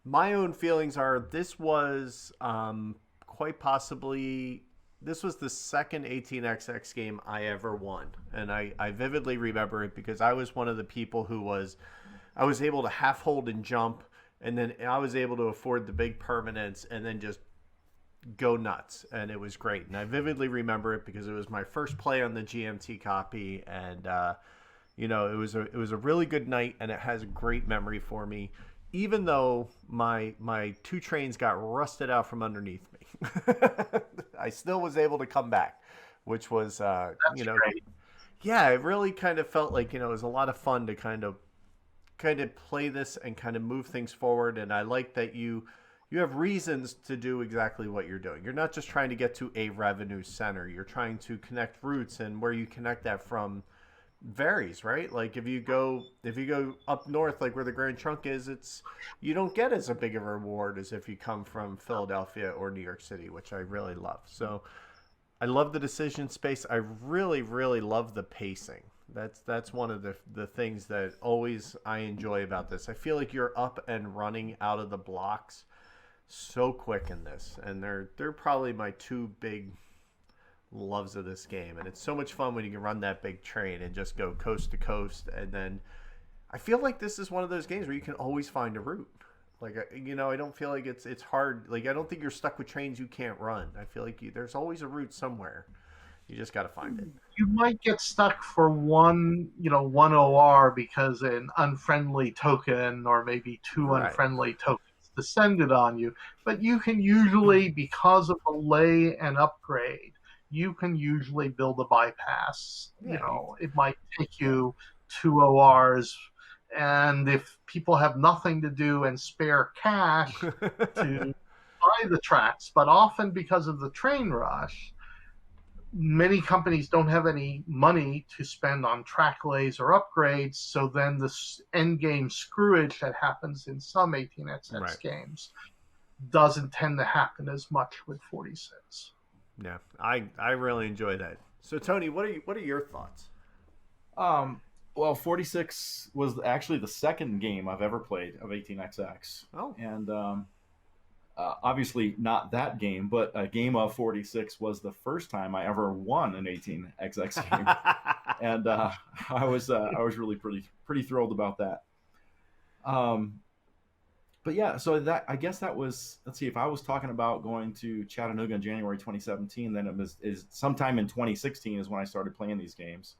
Speaker 1: My own feelings are this was quite possibly, this was the second 18xx game I ever won. And I vividly remember it because I was one of the people I was able to half hold and jump. And then I was able to afford the big permanents and then just go nuts. And it was great. And I vividly remember it because it was my first play on the GMT copy. And, it was a really good night, and it has a great memory for me. even though my two trains got rusted out from underneath me, I still was able to come back, which was
Speaker 3: That's great.
Speaker 1: yeah, it really kind of felt like it was a lot of fun to kind of play this and kind of move things forward. And I like that you have reasons to do exactly what you're doing. You're not just trying to get to a revenue center. You're trying to connect routes, and where you connect that from varies, right? Like if you go up north, like where the Grand Trunk is, it's you don't get as a big of a reward as if you come from Philadelphia or New York City, which I really love. So I love the decision space. I really, really love the pacing. That's one of the things that always I enjoy about this. I feel like you're up and running out of the blocks so quick in this, and they're probably my two big loves of this game. And it's so much fun when you can run that big train and just go coast to coast. And then I feel like this is one of those games where you can always find a route. Like I don't feel like it's hard. Like I don't think you're stuck with trains you can't run. I feel like there's always a route somewhere. You just got to find it.
Speaker 3: You might get stuck for one OR because an unfriendly token or maybe two
Speaker 1: Right.
Speaker 3: unfriendly tokens descended on you. But you can usually, because of the lay and upgrade, you can usually build a bypass.
Speaker 1: Yeah.
Speaker 3: It might take you two ORs, and if people have nothing to do and spare cash to buy the tracks, but often because of the train rush, many companies don't have any money to spend on track lays or upgrades, so then the end game screwage that happens in some 18xx
Speaker 1: Right.
Speaker 3: games doesn't tend to happen as much with 46.
Speaker 1: Yeah, I really enjoy that. So Tony, what are your thoughts?
Speaker 2: Well, 46 was actually the second game I've ever played of 18xx,
Speaker 1: Oh.
Speaker 2: and obviously not that game, but a game of 46 was the first time I ever won an 18xx game, and I was really pretty thrilled about that. But yeah, so that I guess that was, let's see, if I was talking about going to Chattanooga in January 2017, then it was is sometime in 2016 is when I started playing these games,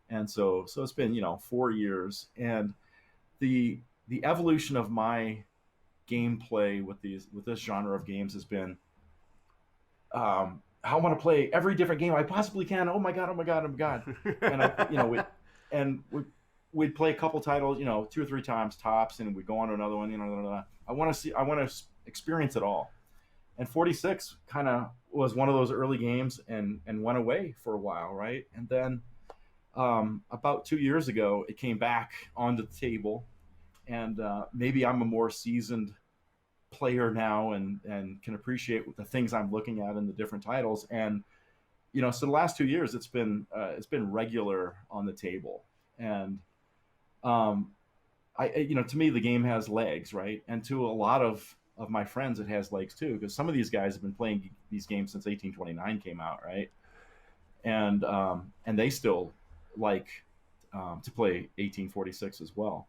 Speaker 2: and so it's been 4 years, and the evolution of my gameplay with this genre of games has been I want to play every different game I possibly can. Oh my god! Oh my god! Oh my god! And we'd play a couple titles, 2 or 3 times tops, and we'd go on to another one. I want to experience it all. And 46 kind of was one of those early games and went away for a while, right? And then about 2 years ago, it came back onto the table, and maybe I'm a more seasoned player now and can appreciate the things I'm looking at in the different titles. And so the last 2 years, it's been regular on the table, and to me the game has legs, right? And to a lot of my friends, it has legs too, because some of these guys have been playing these games since 1829 came out, right? And they still like to play 1846 as well.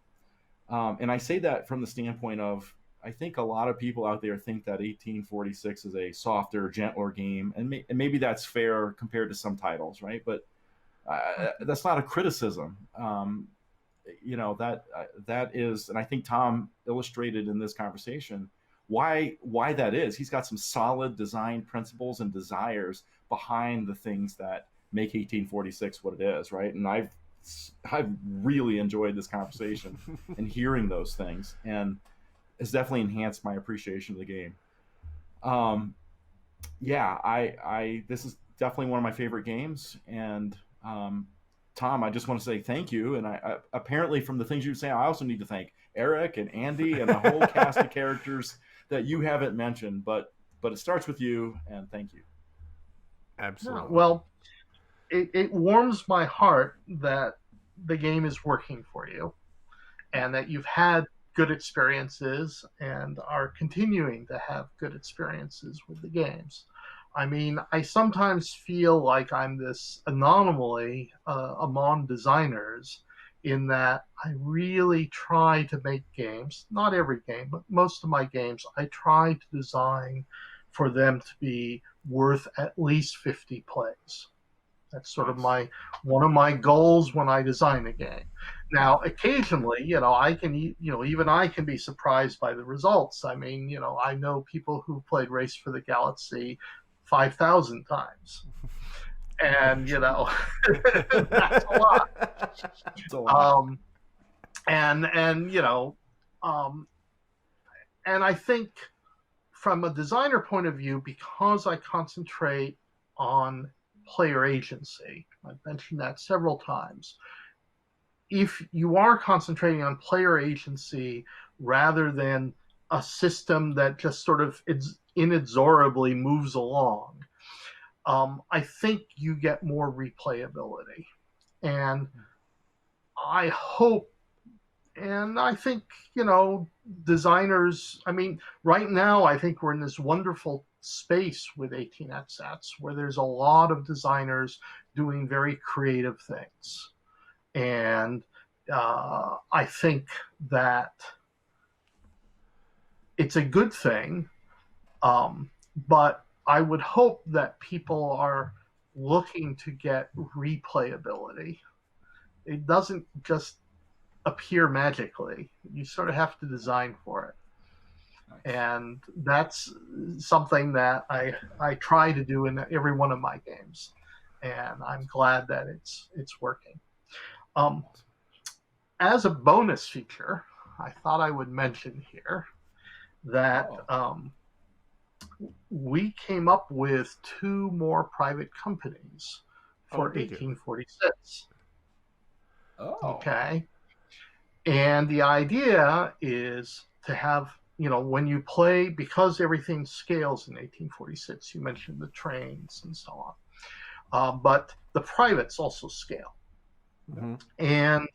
Speaker 2: And I say that from the standpoint of, I think a lot of people out there think that 1846 is a softer, gentler game, and maybe that's fair compared to some titles, right? But that's not a criticism. That is, and I think Tom illustrated in this conversation why that is. He's got some solid design principles and desires behind the things that make 1846 what it is, right? And I've really enjoyed this conversation and hearing those things, and it's definitely enhanced my appreciation of the game. This is definitely one of my favorite games, and Tom, I just want to say thank you. And I apparently, from the things you say, I also need to thank Eric and Andy and the whole cast of characters that you haven't mentioned. But it starts with you, and thank you.
Speaker 1: Absolutely.
Speaker 3: Well, it warms my heart that the game is working for you and that you've had good experiences and are continuing to have good experiences with the games. I mean, I sometimes feel like I'm this anomaly among designers in that I really try to make games, not every game, but most of my games, I try to design for them to be worth at least 50 plays. That's sort of one of my goals when I design a game. Now, occasionally, I can, even I can be surprised by the results. I mean, I know people who played Race for the Galaxy 5,000 times, and that's a lot.
Speaker 2: It's a lot.
Speaker 3: And and I think from a designer point of view, because I concentrate on player agency, I've mentioned that several times. If you are concentrating on player agency rather than a system that just sort of inexorably moves along, I think you get more replayability. And I hope, and I think, designers, I mean, right now, I think we're in this wonderful space with 18xx where there's a lot of designers doing very creative things. And I think that it's a good thing, but I would hope that people are looking to get replayability. It doesn't just appear magically. You sort of have to design for it.
Speaker 2: Nice.
Speaker 3: And that's something that I try to do in every one of my games. And I'm glad that it's working. As a bonus feature, I thought I would mention here that we came up with 2 more private companies for 1846.
Speaker 2: Oh.
Speaker 3: Okay. And the idea is to have, when you play, because everything scales in 1846, you mentioned the trains and so on, but the privates also scale.
Speaker 1: Mm-hmm.
Speaker 3: And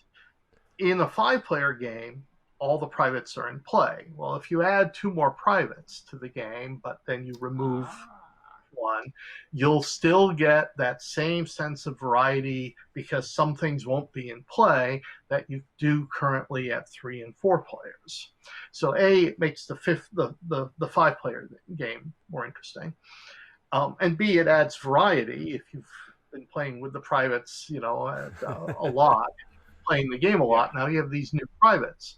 Speaker 3: in a 5-player game, all the privates are in play. Well, if you add 2 more privates to the game, but then you remove one, you'll still get that same sense of variety because some things won't be in play that you do currently at 3 and 4 players. So it makes the 5-player game more interesting. And B, it adds variety. If you've been playing with the privates, a lot, playing the game a lot, now you have these new privates.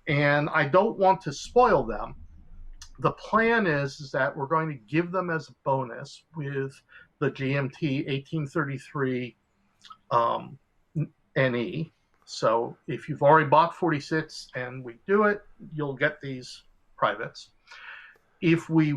Speaker 3: And I don't want to spoil them. The plan is that we're going to give them as a bonus with the GMT 1833 NE. So if you've already bought 46 and we do it, you'll get these privates. If the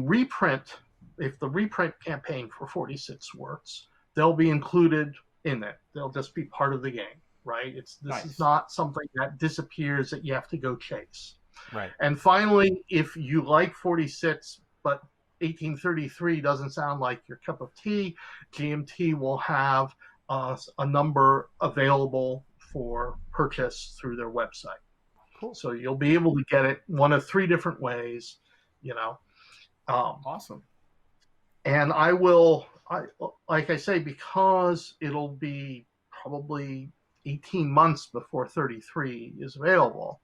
Speaker 3: reprint campaign for 46 works, they'll be included in it. They'll just be part of the game, right? This is not something that disappears that you have to go chase.
Speaker 1: Right.
Speaker 3: And finally, if you like 46, but 1833 doesn't sound like your cup of tea, GMT will have a number available for purchase through their website.
Speaker 1: Cool.
Speaker 3: So you'll be able to get it one of 3 different ways,
Speaker 2: Awesome.
Speaker 3: And I will, like I say, because it'll be probably 18 months before 33 is available,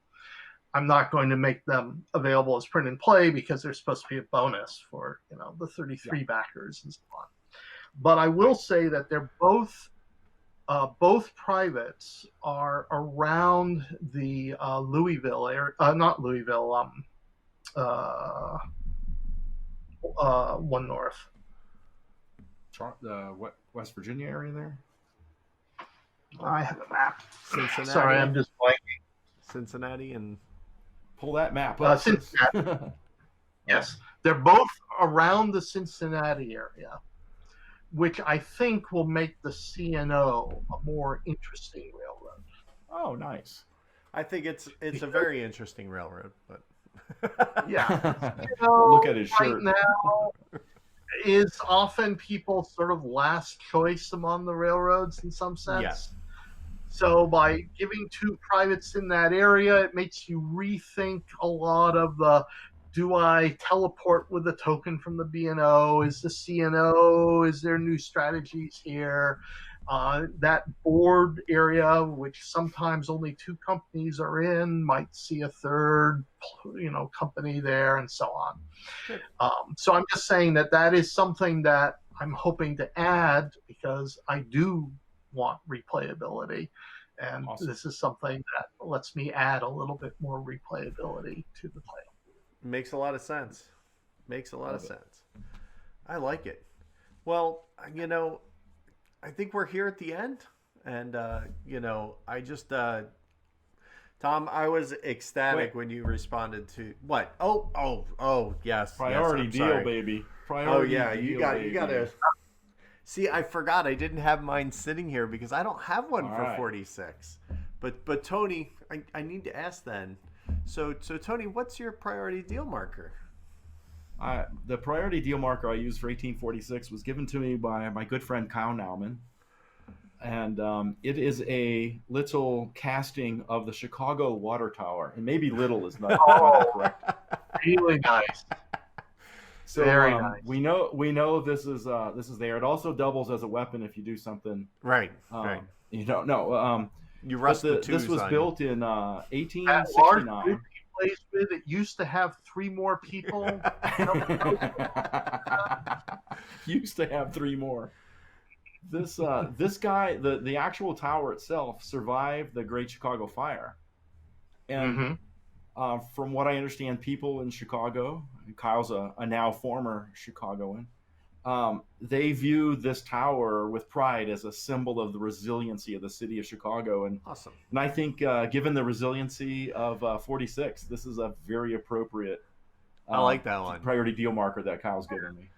Speaker 3: I'm not going to make them available as print and play because they're supposed to be a bonus for, the 33 backers and so on. But I will say that they're both privates are around the Louisville area, not Louisville, one north.
Speaker 2: West Virginia area there?
Speaker 3: I have a map.
Speaker 1: Cincinnati.
Speaker 3: Sorry, I'm just blanking.
Speaker 1: Cincinnati and...
Speaker 2: Pull that map up.
Speaker 3: Cincinnati. Yes. They're both around the Cincinnati area, which I think will make the C&O a more interesting railroad.
Speaker 2: Oh, nice.
Speaker 1: I think it's a very interesting railroad, but...
Speaker 3: Yeah.
Speaker 2: Look at his shirt.
Speaker 3: Right now is often people's sort of last choice among the railroads in some sense.
Speaker 1: Yes.
Speaker 3: So by giving 2 privates in that area, it makes you rethink a lot of the, do I teleport with a token from the B&O? Is the C&O? Is there new strategies here? That board area, which sometimes only 2 companies are in, might see a third, company there, and so on. So I'm just saying that is something that I'm hoping to add because I do want replayability. And
Speaker 2: Awesome.
Speaker 3: this is something that lets me add a little bit more replayability to the title.
Speaker 1: Makes a lot of sense. Makes a lot of
Speaker 2: Love it.
Speaker 1: sense. I like it. Well, I think we're here at the end. And, I just, Tom, I was ecstatic
Speaker 2: Wait.
Speaker 1: when you responded to what? Oh, yes.
Speaker 2: Priority
Speaker 1: I'm
Speaker 2: deal,
Speaker 1: sorry.
Speaker 2: baby.
Speaker 1: Oh,
Speaker 2: Priority
Speaker 1: yeah.
Speaker 2: deal,
Speaker 1: You
Speaker 2: baby.
Speaker 1: got to. See, I forgot I didn't have mine sitting here because I don't have one
Speaker 2: All
Speaker 1: for
Speaker 2: right.
Speaker 1: 46. But Tony, I need to ask then. So Tony, what's your priority deal marker?
Speaker 2: The priority deal marker I used for 1846 was given to me by my good friend Kyle Nauman. And it is a little casting of the Chicago Water Tower. And maybe little is not correct.
Speaker 3: Really nice.
Speaker 2: So
Speaker 3: Very nice.
Speaker 2: we know this is there. It also doubles as a weapon if you do something.
Speaker 1: Right.
Speaker 2: You don't know.
Speaker 1: You rust the twos
Speaker 2: this was
Speaker 1: on
Speaker 2: built in
Speaker 3: That large
Speaker 2: 1869.
Speaker 3: group he plays with, it used to have 3 more people.
Speaker 2: Used to have 3 more. This guy, the actual tower itself survived the Great Chicago Fire, and from what I understand, people in Chicago, Kyle's a now former Chicagoan, they view this tower with pride as a symbol of the resiliency of the city of Chicago, and
Speaker 1: Awesome.
Speaker 2: And I think, given the resiliency of 46, this is a very appropriate.
Speaker 1: I like that one.
Speaker 2: Priority deal marker that Kyle's given me.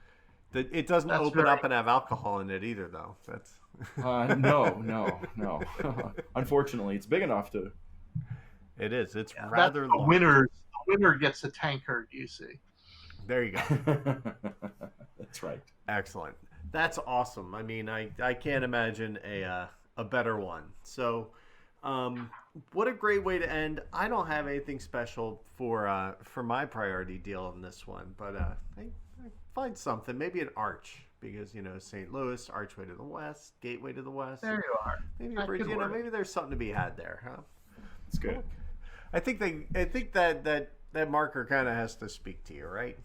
Speaker 1: It doesn't open up and have alcohol in it either, though. That's
Speaker 2: No. Unfortunately, it's big enough to.
Speaker 1: it is. It's
Speaker 3: Yeah,
Speaker 1: rather
Speaker 3: the
Speaker 1: long.
Speaker 3: winner gets a tankard, you see.
Speaker 1: There you go.
Speaker 2: That's right.
Speaker 1: Excellent. That's awesome. I mean, I can't imagine a better one. So, what a great way to end. I don't have anything special for my priority deal in this one, but I find something, maybe an arch, because St. Louis, archway to the west, gateway to the west.
Speaker 3: There you are.
Speaker 1: Maybe a
Speaker 3: That
Speaker 1: bridge.
Speaker 3: could work.
Speaker 1: Maybe there's something to be had there, huh?
Speaker 2: It's good.
Speaker 1: I think that marker kind of has to speak to you, right?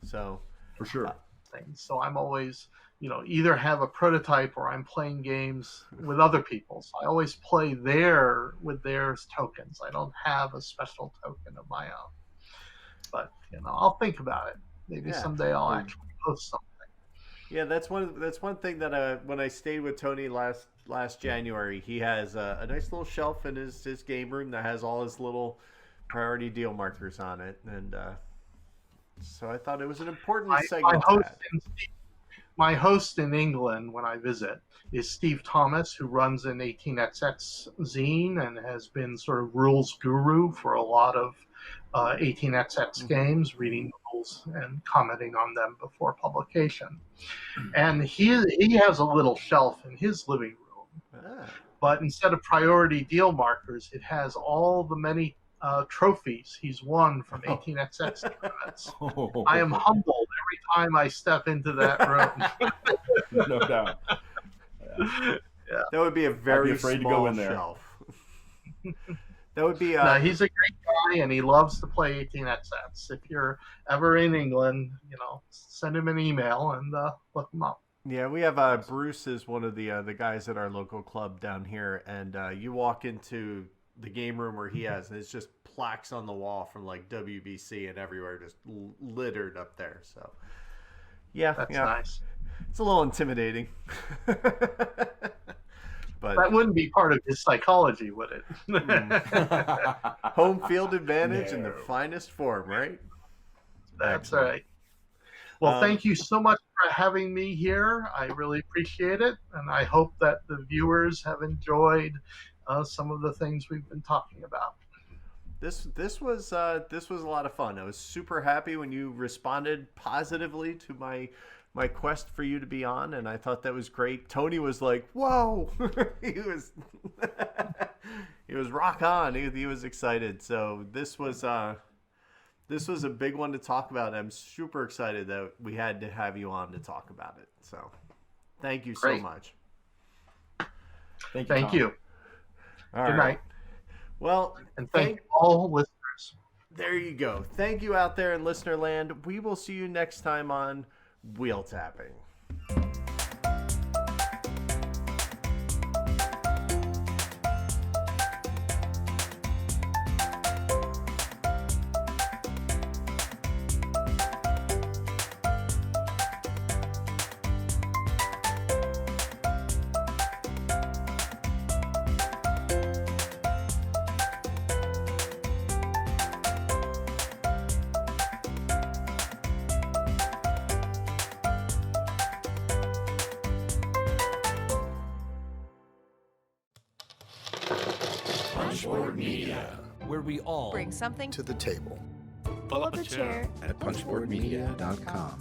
Speaker 1: So
Speaker 2: For sure.
Speaker 3: Things. So I'm always, either have a prototype or I'm playing games with other people. So I always play with their tokens. I don't have a special token of my own. But I'll think about it. Maybe someday I'll actually post something.
Speaker 1: yeah, that's one thing that when I stayed with Tony last January, he has a nice little shelf in his game room that has all his little priority deal markers on it, and so I thought it was an important segment.
Speaker 3: My host in England when I visit is Steve Thomas, who runs an 18XX zine and has been sort of rules guru for a lot of 18XX games, reading the rules and commenting on them before publication. And he has a little shelf in his living room, but instead of priority deal markers, it has all the many trophies he's won from 18XX tournaments. I am humbled every time I step into that room.
Speaker 2: No doubt.
Speaker 3: Yeah.
Speaker 1: That would be a very
Speaker 2: afraid
Speaker 1: small
Speaker 2: to go in there.
Speaker 1: shelf. That would be.
Speaker 3: No, he's a great guy, and he loves to play 18XX. If you're ever in England, send him an email and look him up.
Speaker 1: Yeah, we have Bruce is one of the guys at our local club down here, and you walk into the game room where he has, and it's just plaques on the wall from like WBC and everywhere, just littered up there. So, yeah,
Speaker 3: That's nice.
Speaker 1: It's a little intimidating, but
Speaker 3: That wouldn't be part of his psychology, would it?
Speaker 1: home field advantage in the finest form, right?
Speaker 3: That's
Speaker 1: Excellent.
Speaker 3: right. Well, thank you so much for having me here. I really appreciate it, and I hope that the viewers have enjoyed some of the things we've been talking about.
Speaker 1: This was a lot of fun. I was super happy when you responded positively to my quest for you to be on, and I thought that was great. Tony was like, "Whoa!" he was rock on. He was excited. So this was a big one to talk about. I'm super excited that we had to have you on to talk about it. So thank you so
Speaker 3: Great.
Speaker 1: much.
Speaker 2: Thank
Speaker 3: Thank
Speaker 2: Tom.
Speaker 3: you.
Speaker 1: All
Speaker 3: Good
Speaker 1: right.
Speaker 3: night.
Speaker 1: Well,
Speaker 3: And thank all listeners.
Speaker 1: there you go. Thank you out there in listener land. We will see you next time on Wheel Tapping.
Speaker 4: Punchboard Media,
Speaker 5: where we all
Speaker 6: bring something
Speaker 4: to the table.
Speaker 6: pull up a chair
Speaker 4: at punchboardmedia.com.